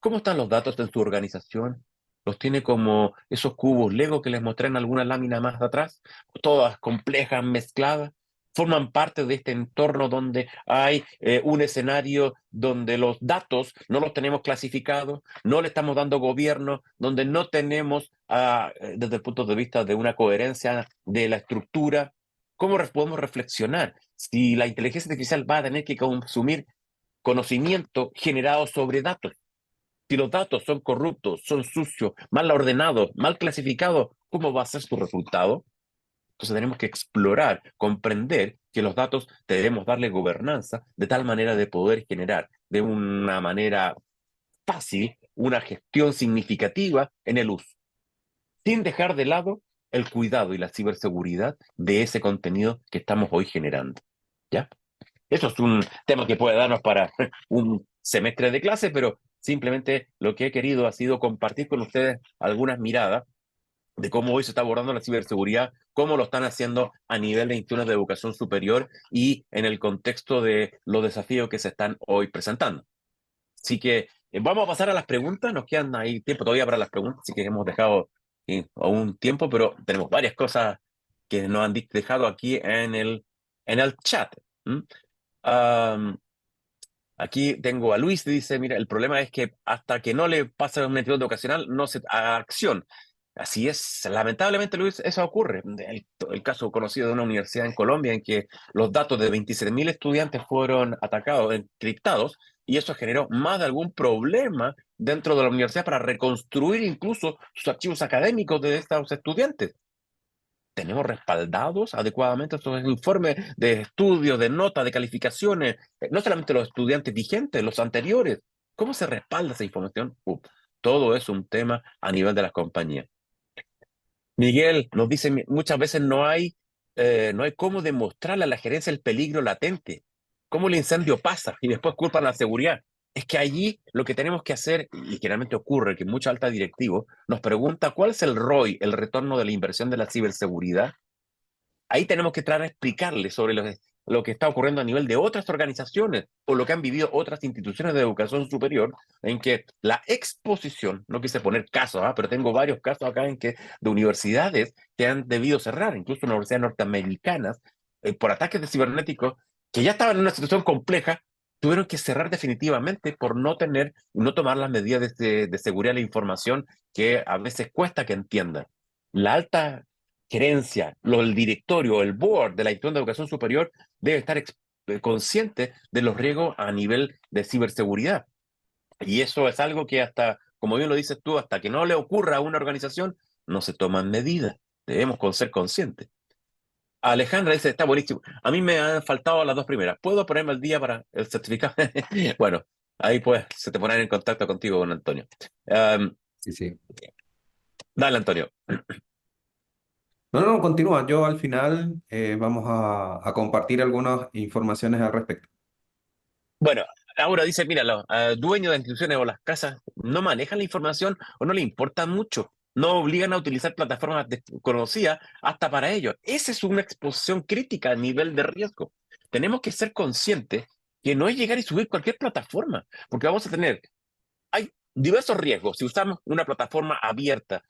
¿Cómo están los datos en su organización? ¿Los tiene como esos cubos Lego que les mostré en alguna lámina más de atrás? Todas complejas, mezcladas. Forman parte de este entorno donde hay un escenario donde los datos no los tenemos clasificados, no le estamos dando gobierno, donde no tenemos, desde el punto de vista de una coherencia de la estructura. ¿Cómo podemos reflexionar si la inteligencia artificial va a tener que consumir conocimiento generado sobre datos? Si los datos son corruptos, son sucios, mal ordenados, mal clasificados, ¿cómo va a ser su resultado? Entonces tenemos que explorar, comprender que los datos debemos darle gobernanza de tal manera de poder generar de una manera fácil una gestión significativa en el uso, sin dejar de lado el cuidado y la ciberseguridad de ese contenido que estamos hoy generando. ¿Ya? Eso es un tema que puede darnos para un semestre de clase, pero simplemente lo que he querido ha sido compartir con ustedes algunas miradas de cómo hoy se está abordando la ciberseguridad, cómo lo están haciendo a nivel de instituciones de educación superior y en el contexto de los desafíos que se están hoy presentando. Así que vamos a pasar a las preguntas, nos quedan ahí tiempo todavía para las preguntas, así que hemos dejado aún tiempo, pero tenemos varias cosas que nos han dejado aquí en el chat. ¿Mm? Um, Aquí tengo a Luis, dice, mira, el problema es que hasta que no le pasa un episodio ocasional, no se haga acción. Así es, lamentablemente, Luis, eso ocurre. El caso conocido de una universidad en Colombia en que los datos de 27.000 estudiantes fueron atacados, encriptados, y eso generó más de algún problema dentro de la universidad para reconstruir incluso sus archivos académicos de estos estudiantes. ¿Tenemos respaldados adecuadamente estos informes de estudios, de notas, de calificaciones? No solamente los estudiantes vigentes, los anteriores. ¿Cómo se respalda esa información? Todo es un tema a nivel de las compañías. Miguel nos dice, muchas veces no hay cómo demostrarle a la gerencia el peligro latente, cómo el incendio pasa y después culpan a la seguridad. Es que allí lo que tenemos que hacer, y generalmente ocurre que mucha alta directivo nos pregunta cuál es el ROI, el retorno de la inversión de la ciberseguridad. Ahí tenemos que tratar de explicarles sobre lo que está ocurriendo a nivel de otras organizaciones o lo que han vivido otras instituciones de educación superior, en que la exposición, no quise poner casos, pero tengo varios casos acá de universidades que han debido cerrar, incluso universidades norteamericanas, por ataques de cibernéticos, que ya estaban en una situación compleja, tuvieron que cerrar definitivamente por no tomar las medidas de seguridad de la información que a veces cuesta que entiendan. La alta gerencia, el directorio, el board de la institución de educación superior debe estar consciente de los riesgos a nivel de ciberseguridad. Y eso es algo que hasta, como bien lo dices tú, hasta que no le ocurra a una organización, no se toman medidas. Debemos ser conscientes. Alejandra dice, está buenísimo. A mí me han faltado las dos primeras. ¿Puedo ponerme al día para el certificado? Bueno, ahí pues se te ponen en contacto contigo, con Antonio. Sí, sí. Dale, Antonio. No, no, continúa. Yo al final vamos a compartir algunas informaciones al respecto. Bueno, ahora dice, mira, los dueños de instituciones o las casas no manejan la información o no le importa mucho. No obligan a utilizar plataformas desconocidas hasta para ellos. Esa es una exposición crítica a nivel de riesgo. Tenemos que ser conscientes que no es llegar y subir cualquier plataforma, porque hay diversos riesgos. Si usamos una plataforma abierta,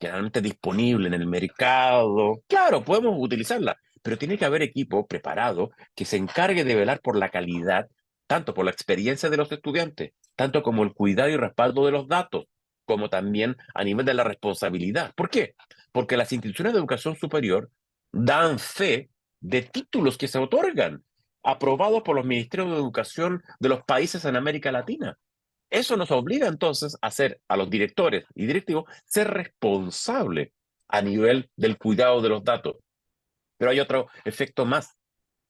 generalmente disponible en el mercado, claro, podemos utilizarla, pero tiene que haber equipo preparado que se encargue de velar por la calidad tanto por la experiencia de los estudiantes, tanto como el cuidado y respaldo de los datos, como también a nivel de la responsabilidad. ¿Por qué? Porque las instituciones de educación superior dan fe de títulos que se otorgan, aprobados por los ministerios de educación de los países en América Latina. Eso nos obliga entonces a ser, a los directores y directivos, ser responsables a nivel del cuidado de los datos. Pero hay otro efecto más.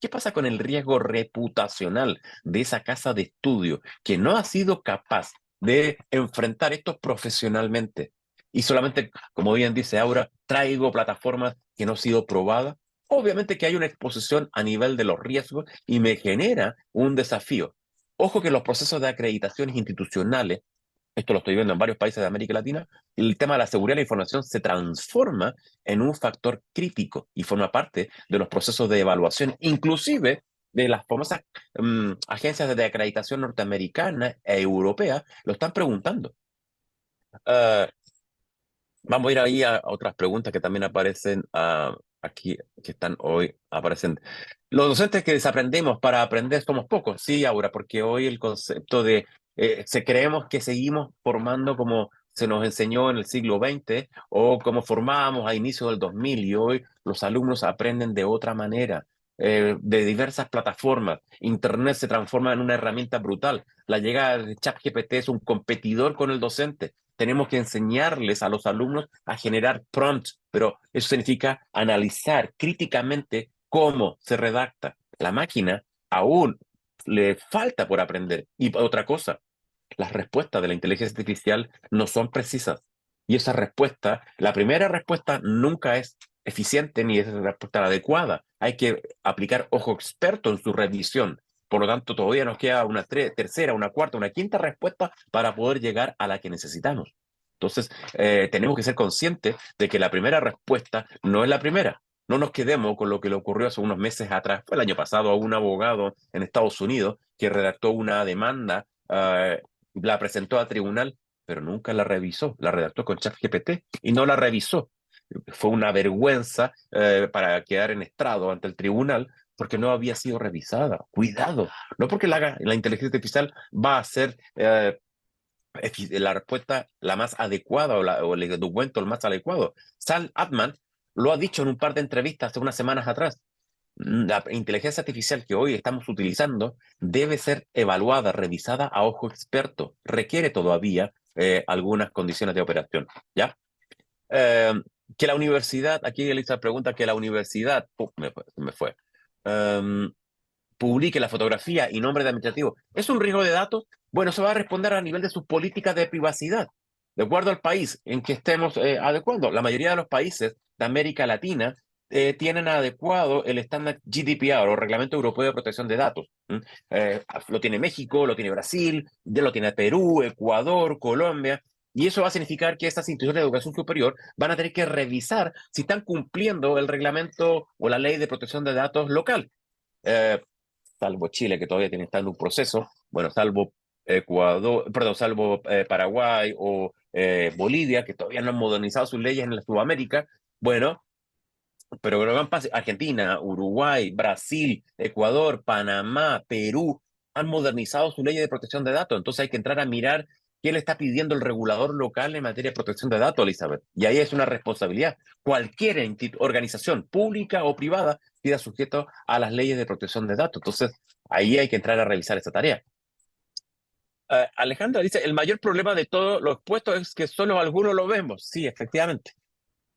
¿Qué pasa con el riesgo reputacional de esa casa de estudio que no ha sido capaz de enfrentar esto profesionalmente? Y solamente, como bien dice Aura, traigo plataformas que no han sido probadas. Obviamente que hay una exposición a nivel de los riesgos y me genera un desafío. Ojo que los procesos de acreditaciones institucionales, esto lo estoy viendo en varios países de América Latina, el tema de la seguridad de la información se transforma en un factor crítico y forma parte de los procesos de evaluación, inclusive de las famosas agencias de acreditación norteamericana e europea, lo están preguntando. Ah, Vamos a ir ahí a otras preguntas que también aparecen aquí, que están hoy, aparecen. Los docentes que desaprendemos para aprender somos pocos, sí, Aura, porque hoy el concepto de, se creemos que seguimos formando como se nos enseñó en el siglo XX o como formábamos a inicios del 2000 y hoy los alumnos aprenden de otra manera, de diversas plataformas. Internet se transforma en una herramienta brutal. La llegada de ChatGPT es un competidor con el docente. Tenemos que enseñarles a los alumnos a generar prompts, pero eso significa analizar críticamente cómo se redacta. La máquina aún le falta por aprender. Y otra cosa, las respuestas de la inteligencia artificial no son precisas. Y esa respuesta, la primera respuesta nunca es eficiente ni es la respuesta adecuada. Hay que aplicar ojo experto en su revisión. Por lo tanto, todavía nos queda una tercera, una cuarta, una quinta respuesta para poder llegar a la que necesitamos. Entonces, tenemos que ser conscientes de que la primera respuesta no es la primera. No nos quedemos con lo que le ocurrió hace unos meses atrás, fue el año pasado, a un abogado en Estados Unidos que redactó una demanda, la presentó a tribunal, pero nunca la revisó. La redactó con ChatGPT y no la revisó. Fue una vergüenza para quedar en estrado ante el tribunal porque no había sido revisada. Cuidado, no porque la inteligencia artificial va a ser la respuesta la más adecuada o el documento el más adecuado. Sam Altman lo ha dicho en un par de entrevistas hace unas semanas atrás. La inteligencia artificial que hoy estamos utilizando debe ser evaluada, revisada a ojo experto. Requiere todavía algunas condiciones de operación, ¿ya? Eh, que la universidad, aquí Elisa pregunta que la universidad, me fue, publique la fotografía y nombre de administrativo, ¿es un riesgo de datos? Bueno, se va a responder a nivel de sus políticas de privacidad, de acuerdo al país en que estemos adecuando. La mayoría de los países de América Latina tienen adecuado el estándar GDPR o Reglamento Europeo de Protección de Datos. Lo tiene México, lo tiene Brasil, ya lo tiene Perú, Ecuador, Colombia. Y eso va a significar que estas instituciones de educación superior van a tener que revisar si están cumpliendo el reglamento o la ley de protección de datos local. Eh, Salvo Chile, que todavía tiene estando un proceso, bueno, salvo Ecuador, perdón, salvo Paraguay o Bolivia, que todavía no han modernizado sus leyes en la Sudamérica, bueno, pero lo que pasa, Argentina, Uruguay, Brasil, Ecuador, Panamá, Perú, han modernizado sus leyes de protección de datos, entonces hay que entrar a mirar qué le está pidiendo el regulador local en materia de protección de datos, Elizabeth. Y ahí es una responsabilidad. Cualquier organización pública o privada queda sujeto a las leyes de protección de datos. Entonces, ahí hay que entrar a revisar esa tarea. Alejandra dice, el mayor problema de todo lo expuesto es que solo algunos lo vemos. Sí, efectivamente.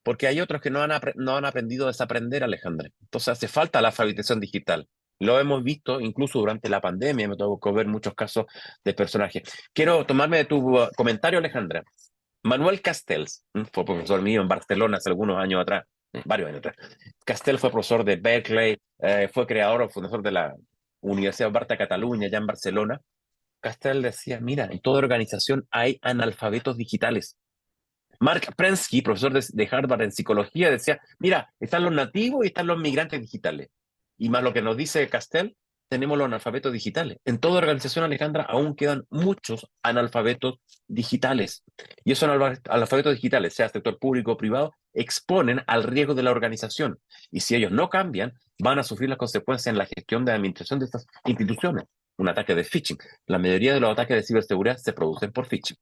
Porque hay otros que no han aprendido a desaprender, Alejandra. Entonces hace falta la alfabetización digital. Lo hemos visto incluso durante la pandemia, me tocó ver muchos casos de personajes. Quiero tomarme de tu comentario, Alejandra. Manuel Castells fue profesor mío en Barcelona hace algunos años atrás, varios años atrás. Castells fue profesor de Berkeley, fue creador o fundador de la Universidad Oberta de Cataluña, allá en Barcelona. Castells decía, mira, en toda organización hay analfabetos digitales. Mark Prensky, profesor de Harvard en psicología, decía, mira, están los nativos y están los migrantes digitales. Y más lo que nos dice Castell, tenemos los analfabetos digitales. En toda organización, Alejandra, aún quedan muchos analfabetos digitales. Y esos analfabetos digitales, sea sector público o privado, exponen al riesgo de la organización. Y si ellos no cambian, van a sufrir las consecuencias en la gestión de administración de estas instituciones. un ataque de phishing. La mayoría de los ataques de ciberseguridad se producen por phishing.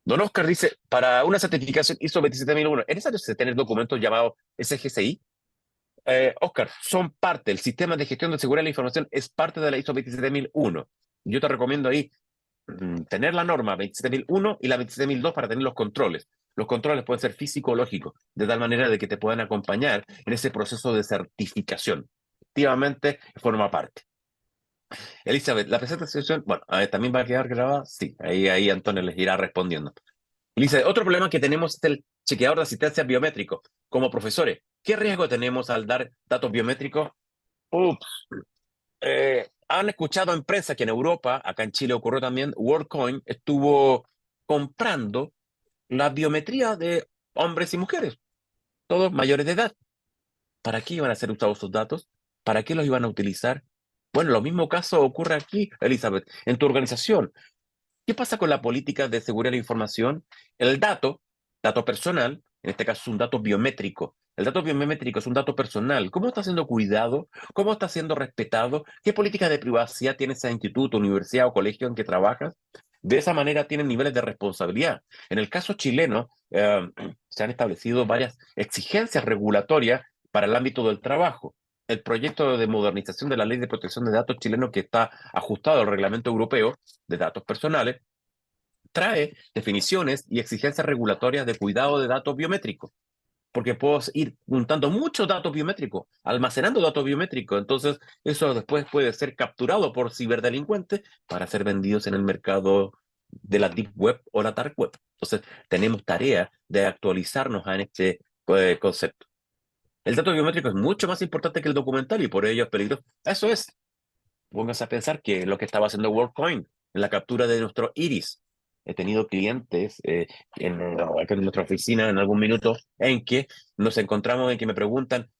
Don Oscar dice, para una certificación ISO 27001, ¿es necesario tener documentos llamados SGCI? Oscar, son parte, el sistema de gestión de seguridad de la información es parte de la ISO 27001. Yo te recomiendo ahí tener la norma 27001 y la 27002 para tener los controles. Los controles pueden ser físico-lógicos, de tal manera de que te puedan acompañar en ese proceso de certificación. Efectivamente, forma parte. Elizabeth, la presentación, bueno, también va a quedar grabada. Sí, ahí Antonio les irá respondiendo. Elizabeth, otro problema que tenemos es el chequeador de asistencia biométrico. Como profesores, ¿qué riesgo tenemos al dar datos biométricos? Ups. Han escuchado en prensa que en Europa, acá en Chile ocurrió también, WorldCoin estuvo comprando la biometría de hombres y mujeres, todos mayores de edad. ¿Para qué iban a ser usados esos datos? ¿Para qué los iban a utilizar? Bueno, lo mismo caso ocurre aquí, Elizabeth, en tu organización. ¿Qué pasa con la política de seguridad de la información? El dato personal, en este caso es un dato biométrico. El dato biométrico es un dato personal. ¿Cómo está siendo cuidado? ¿Cómo está siendo respetado? ¿Qué política de privacidad tiene ese instituto, universidad o colegio en que trabajas? De esa manera tienen niveles de responsabilidad. En el caso chileno, se han establecido varias exigencias regulatorias para el ámbito del trabajo. El proyecto de modernización de la Ley de Protección de Datos chileno, que está ajustado al reglamento europeo de datos personales, trae definiciones y exigencias regulatorias de cuidado de datos biométricos, porque puedo ir juntando muchos datos biométricos, almacenando datos biométricos, entonces eso después puede ser capturado por ciberdelincuentes para ser vendidos en el mercado de la Deep Web o la Dark Web. Entonces tenemos tarea de actualizarnos en este concepto. El dato biométrico es mucho más importante que el documental y por ello es peligroso. Eso es. Pónganse a pensar que lo que estaba haciendo WorldCoin en la captura de nuestro iris. He tenido clientes acá en nuestra oficina en algún minuto en que nos encontramos en que me preguntan,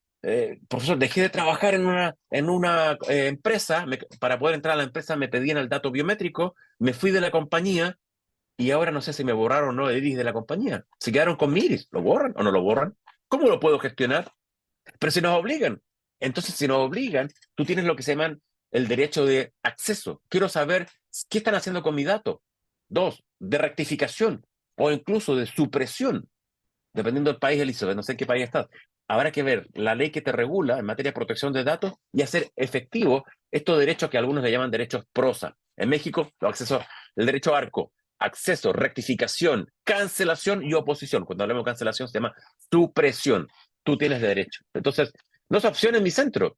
profesor, dejé de trabajar en una empresa, para poder entrar a la empresa me pedían el dato biométrico, me fui de la compañía y ahora no sé si me borraron o no el iris de la compañía. Se quedaron con mi iris, ¿lo borran o no lo borran? ¿Cómo lo puedo gestionar? Pero si nos obligan. Entonces, si nos obligan, tú tienes lo que se llama el derecho de acceso. Quiero saber qué están haciendo con mi dato. Dos, de rectificación o incluso de supresión, dependiendo del país, Elizabeth, no sé en qué país estás. Habrá que ver la ley que te regula en materia de protección de datos y hacer efectivo estos derechos que algunos le llaman derechos prosa. En México, el derecho arco, acceso, rectificación, cancelación y oposición. Cuando hablamos de cancelación se llama supresión. Tú tienes derecho. Entonces, no es opción en mi centro.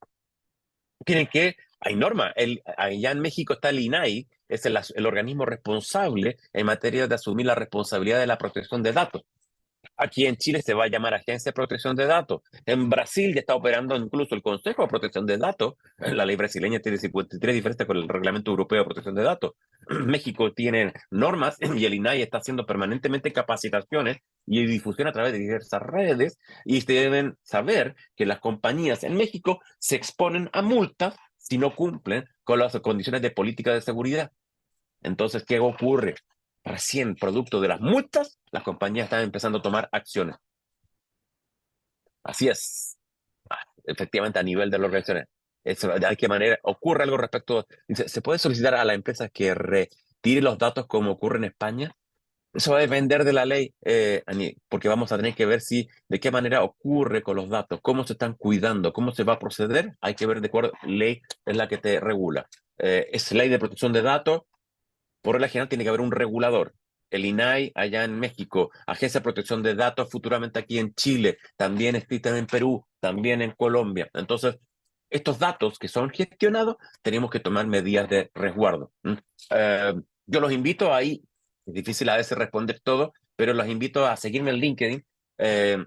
Hay norma. Allá en México está el INAI, es el organismo responsable en materia de asumir la responsabilidad de la protección de datos. Aquí en Chile se va a llamar Agencia de Protección de Datos. En Brasil ya está operando incluso el Consejo de Protección de Datos. La ley brasileña tiene 53 diferencias con el Reglamento Europeo de Protección de Datos. México tiene normas y el INAI está haciendo permanentemente capacitaciones y difusión a través de diversas redes y deben saber que las compañías en México se exponen a multas si no cumplen con las condiciones de política de seguridad. Entonces, ¿qué ocurre? Recién, producto de las multas, las compañías están empezando a tomar acciones. Así es. Efectivamente, a nivel de las organizaciones. ¿De qué manera ocurre algo respecto? Dice, ¿se puede solicitar a la empresa que retire los datos como ocurre en España? Eso va a depender de la ley, Ani, porque vamos a tener que ver de qué manera ocurre con los datos, cómo se están cuidando, cómo se va a proceder. Hay que ver de acuerdo, ley es la que te regula. Es ley de protección de datos. Por regla general tiene que haber un regulador. El INAI allá en México, Agencia de Protección de Datos futuramente aquí en Chile, también existen en Perú, también en Colombia. Entonces, estos datos que son gestionados, tenemos que tomar medidas de resguardo. Yo los invito ahí, es difícil a veces responder todo, pero los invito a seguirme en LinkedIn. eh,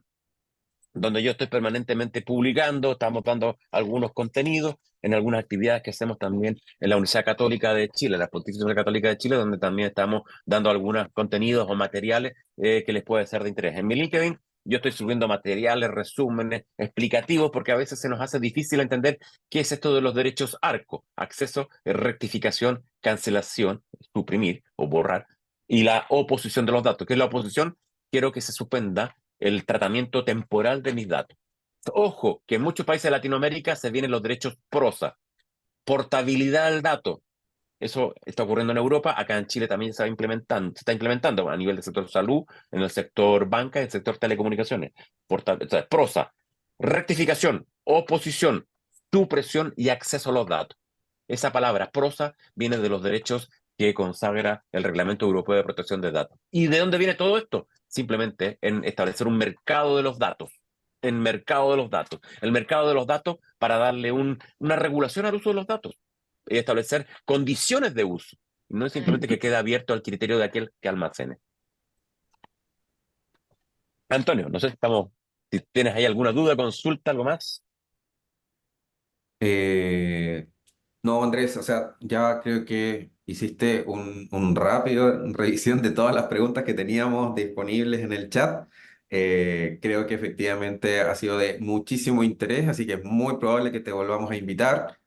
donde yo estoy permanentemente publicando, estamos dando algunos contenidos en algunas actividades que hacemos también en la Universidad Católica de Chile, la Pontificia Universidad Católica de Chile, donde también estamos dando algunos contenidos o materiales que les puede ser de interés. En mi LinkedIn yo estoy subiendo materiales, resúmenes, explicativos, porque a veces se nos hace difícil entender qué es esto de los derechos ARCO, acceso, rectificación, cancelación, suprimir o borrar, y la oposición de los datos. ¿Qué es la oposición? Quiero que se suspenda el tratamiento temporal de mis datos. Ojo, que en muchos países de Latinoamérica se vienen los derechos PROSA, portabilidad del dato. Eso está ocurriendo en Europa, acá en Chile también se está implementando a nivel del sector salud, en el sector banca y el sector telecomunicaciones. O sea, prosa, rectificación, oposición, supresión y acceso a los datos. Esa palabra prosa viene de los derechos que consagra el Reglamento Europeo de Protección de Datos. ¿Y de dónde viene todo esto? Simplemente en establecer un mercado de los datos. En mercado de los datos. El mercado de los datos para darle una regulación al uso de los datos y establecer condiciones de uso. No es simplemente que quede abierto al criterio de aquel que almacene. Antonio, no sé si tienes ahí alguna duda, consulta, algo más. Eh, no, Andrés, o sea, ya creo que hiciste un rápido revisión de todas las preguntas que teníamos disponibles en el chat. Creo que efectivamente ha sido de muchísimo interés, así que es muy probable que te volvamos a invitar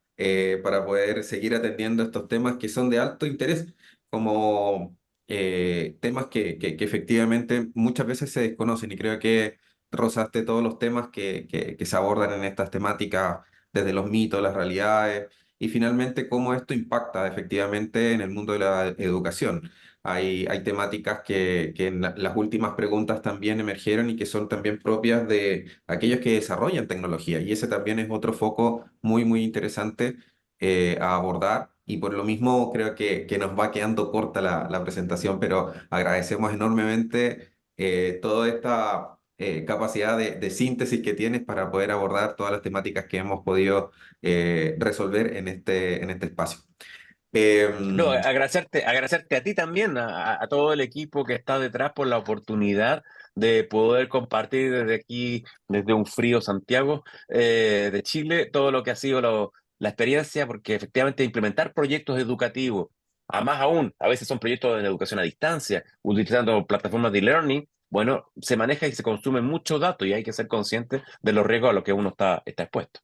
para poder seguir atendiendo estos temas que son de alto interés, como temas que efectivamente muchas veces se desconocen y creo que rozaste todos los temas que se abordan en estas temáticas desde los mitos, las realidades y finalmente cómo esto impacta efectivamente en el mundo de la educación. Hay temáticas que en las últimas preguntas también emergieron y que son también propias de aquellos que desarrollan tecnología. Y ese también es otro foco muy, muy interesante a abordar. Y por lo mismo creo que nos va quedando corta la presentación, pero agradecemos enormemente toda esta capacidad de síntesis que tienes para poder abordar todas las temáticas que hemos podido resolver en este espacio. No, Em, agradecerte a ti también, a todo el equipo que está detrás por la oportunidad de poder compartir desde aquí, desde un frío Santiago de Chile, todo lo que ha sido la experiencia, porque efectivamente implementar proyectos educativos, a más aún, a veces son proyectos de educación a distancia, utilizando plataformas de e-learning, bueno, se maneja y se consume mucho dato y hay que ser consciente de los riesgos a los que uno está expuesto.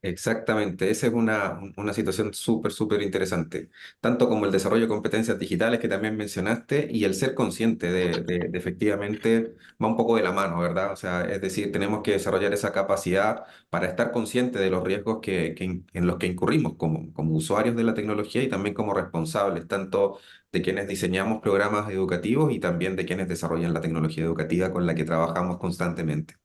Exactamente, esa es una situación súper, súper interesante, tanto como el desarrollo de competencias digitales que también mencionaste y el ser consciente de efectivamente va un poco de la mano, ¿verdad? O sea, es decir, tenemos que desarrollar esa capacidad para estar consciente de los riesgos en los que incurrimos como usuarios de la tecnología y también como responsables, tanto de quienes diseñamos programas educativos y también de quienes desarrollan la tecnología educativa con la que trabajamos constantemente.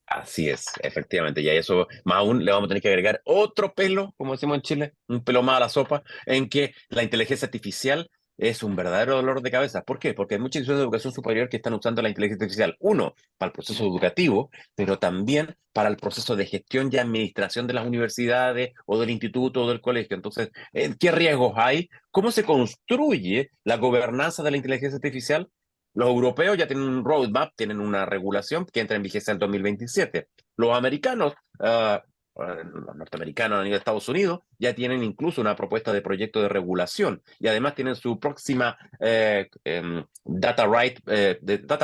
Así es, efectivamente, y a eso más aún le vamos a tener que agregar otro pelo, como decimos en Chile, un pelo más a la sopa, en que la inteligencia artificial es un verdadero dolor de cabeza. ¿Por qué? Porque hay muchas instituciones de educación superior que están usando la inteligencia artificial, uno, para el proceso educativo, pero también para el proceso de gestión y administración de las universidades o del instituto o del colegio. Entonces, ¿qué riesgos hay? ¿Cómo se construye la gobernanza de la inteligencia artificial? Los europeos ya tienen un roadmap, tienen una regulación que entra en vigencia en 2027. Los americanos, los norteamericanos a nivel de Estados Unidos, ya tienen incluso una propuesta de proyecto de regulación y además tienen su próxima Data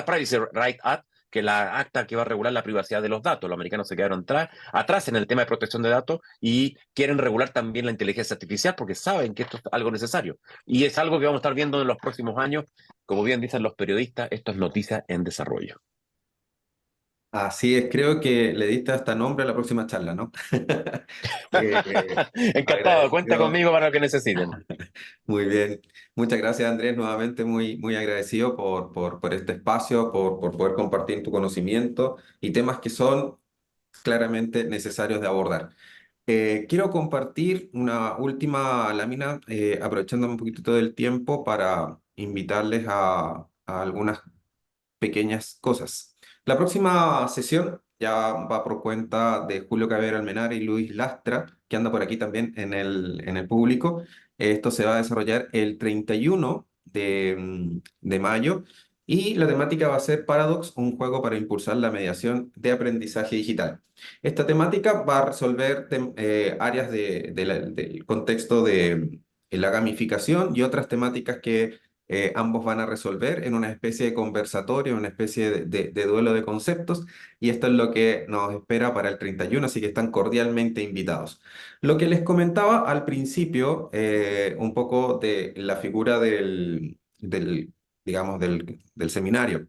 Privacy Right Act, que es la acta que va a regular la privacidad de los datos. Los americanos se quedaron atrás en el tema de protección de datos y quieren regular también la inteligencia artificial porque saben que esto es algo necesario. Y es algo que vamos a estar viendo en los próximos años. Como bien dicen los periodistas, esto es noticia en desarrollo. Así es, creo que le diste hasta nombre a la próxima charla, ¿no? Encantado, cuenta Agradecido. conmigo para lo que necesiten. Muy bien. Muchas gracias, Andrés. Nuevamente muy, muy agradecido por este espacio, por poder compartir tu conocimiento y temas que son claramente necesarios de abordar. Quiero compartir una última lámina, aprovechándome un poquitito del tiempo para invitarles a algunas pequeñas cosas. La próxima sesión ya va por cuenta de Julio Cabrera Almenar y Luis Lastra, que anda por aquí también en el público. Esto se va a desarrollar el 31 de mayo y la temática va a ser Paradox, un juego para impulsar la mediación de aprendizaje digital. Esta temática va a resolver áreas del contexto de la gamificación y otras temáticas que ambos van a resolver en una especie de conversatorio, una especie de duelo de conceptos, y esto es lo que nos espera para el 31, así que están cordialmente invitados. Lo que les comentaba al principio, un poco de la figura del digamos, del seminario.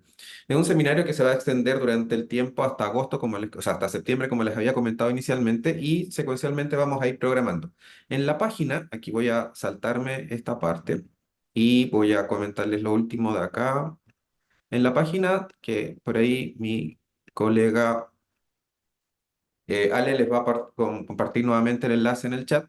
Es un seminario que se va a extender durante el tiempo hasta agosto, o sea, hasta septiembre, como les había comentado inicialmente, y secuencialmente vamos a ir programando. En la página, aquí voy a saltarme esta parte y voy a comentarles lo último de acá. En la página, que por ahí mi colega Ale les va a compartir nuevamente el enlace en el chat.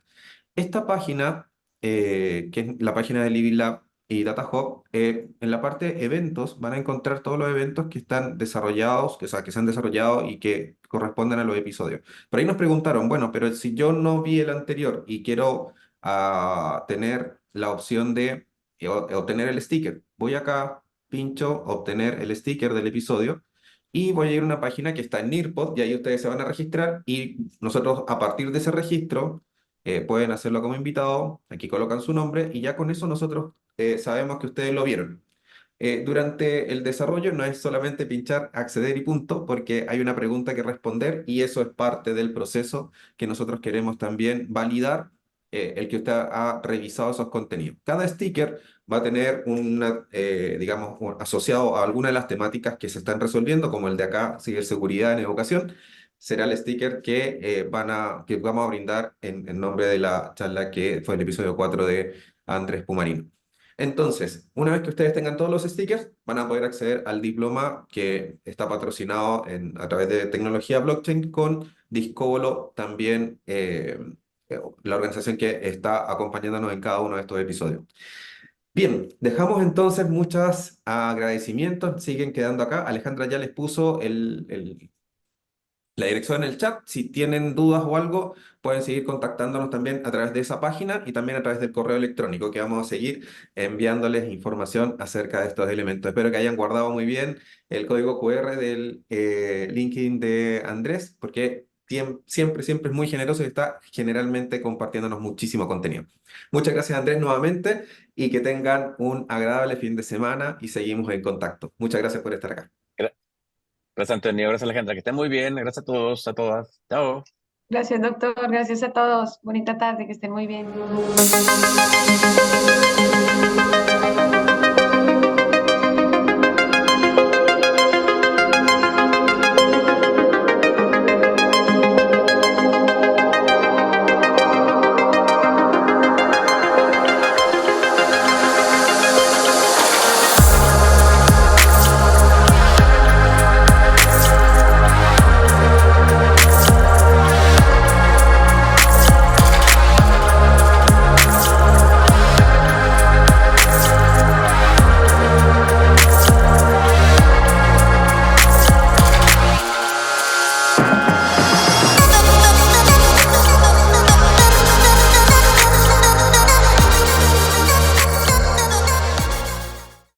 Esta página, que es la página de Living Lab y Data Hub, en la parte eventos van a encontrar todos los eventos que están desarrollados, o sea, que se han desarrollado y que corresponden a los episodios. Por ahí nos preguntaron, bueno, pero si yo no vi el anterior y quiero tener la opción de obtener el sticker, voy acá, pincho, obtener el sticker del episodio. Y voy a ir a una página que está en Nearpod y ahí ustedes se van a registrar y nosotros a partir de ese registro pueden hacerlo como invitado, aquí colocan su nombre y ya con eso nosotros sabemos que ustedes lo vieron. Durante el desarrollo no es solamente pinchar, acceder y punto, porque hay una pregunta que responder y eso es parte del proceso que nosotros queremos también validar, el que usted ha revisado esos contenidos. Cada sticker va a tener digamos, asociado a alguna de las temáticas que se están resolviendo, como el de acá, ciberseguridad en educación, será el sticker que vamos a brindar en nombre de la charla que fue el episodio 4 de Andrés Pumarino. Entonces, una vez que ustedes tengan todos los stickers, van a poder acceder al diploma que está patrocinado a través de tecnología blockchain con Discobolo, también la organización que está acompañándonos en cada uno de estos episodios. Bien, dejamos entonces muchos agradecimientos, siguen quedando acá. Alejandra ya les puso la dirección en el chat. Si tienen dudas o algo, pueden seguir contactándonos también a través de esa página y también a través del correo electrónico que vamos a seguir enviándoles información acerca de estos elementos. Espero que hayan guardado muy bien el código QR del LinkedIn de Andrés, porque siempre, siempre es muy generoso y está generalmente compartiéndonos muchísimo contenido. Muchas gracias, Andrés, nuevamente y que tengan un agradable fin de semana y seguimos en contacto. Muchas gracias por estar acá. Gracias, Antonio. Gracias, Alejandra. Que estén muy bien. Gracias a todos, a todas. Chao. Gracias, doctor. Gracias a todos. Bonita tarde, que estén muy bien.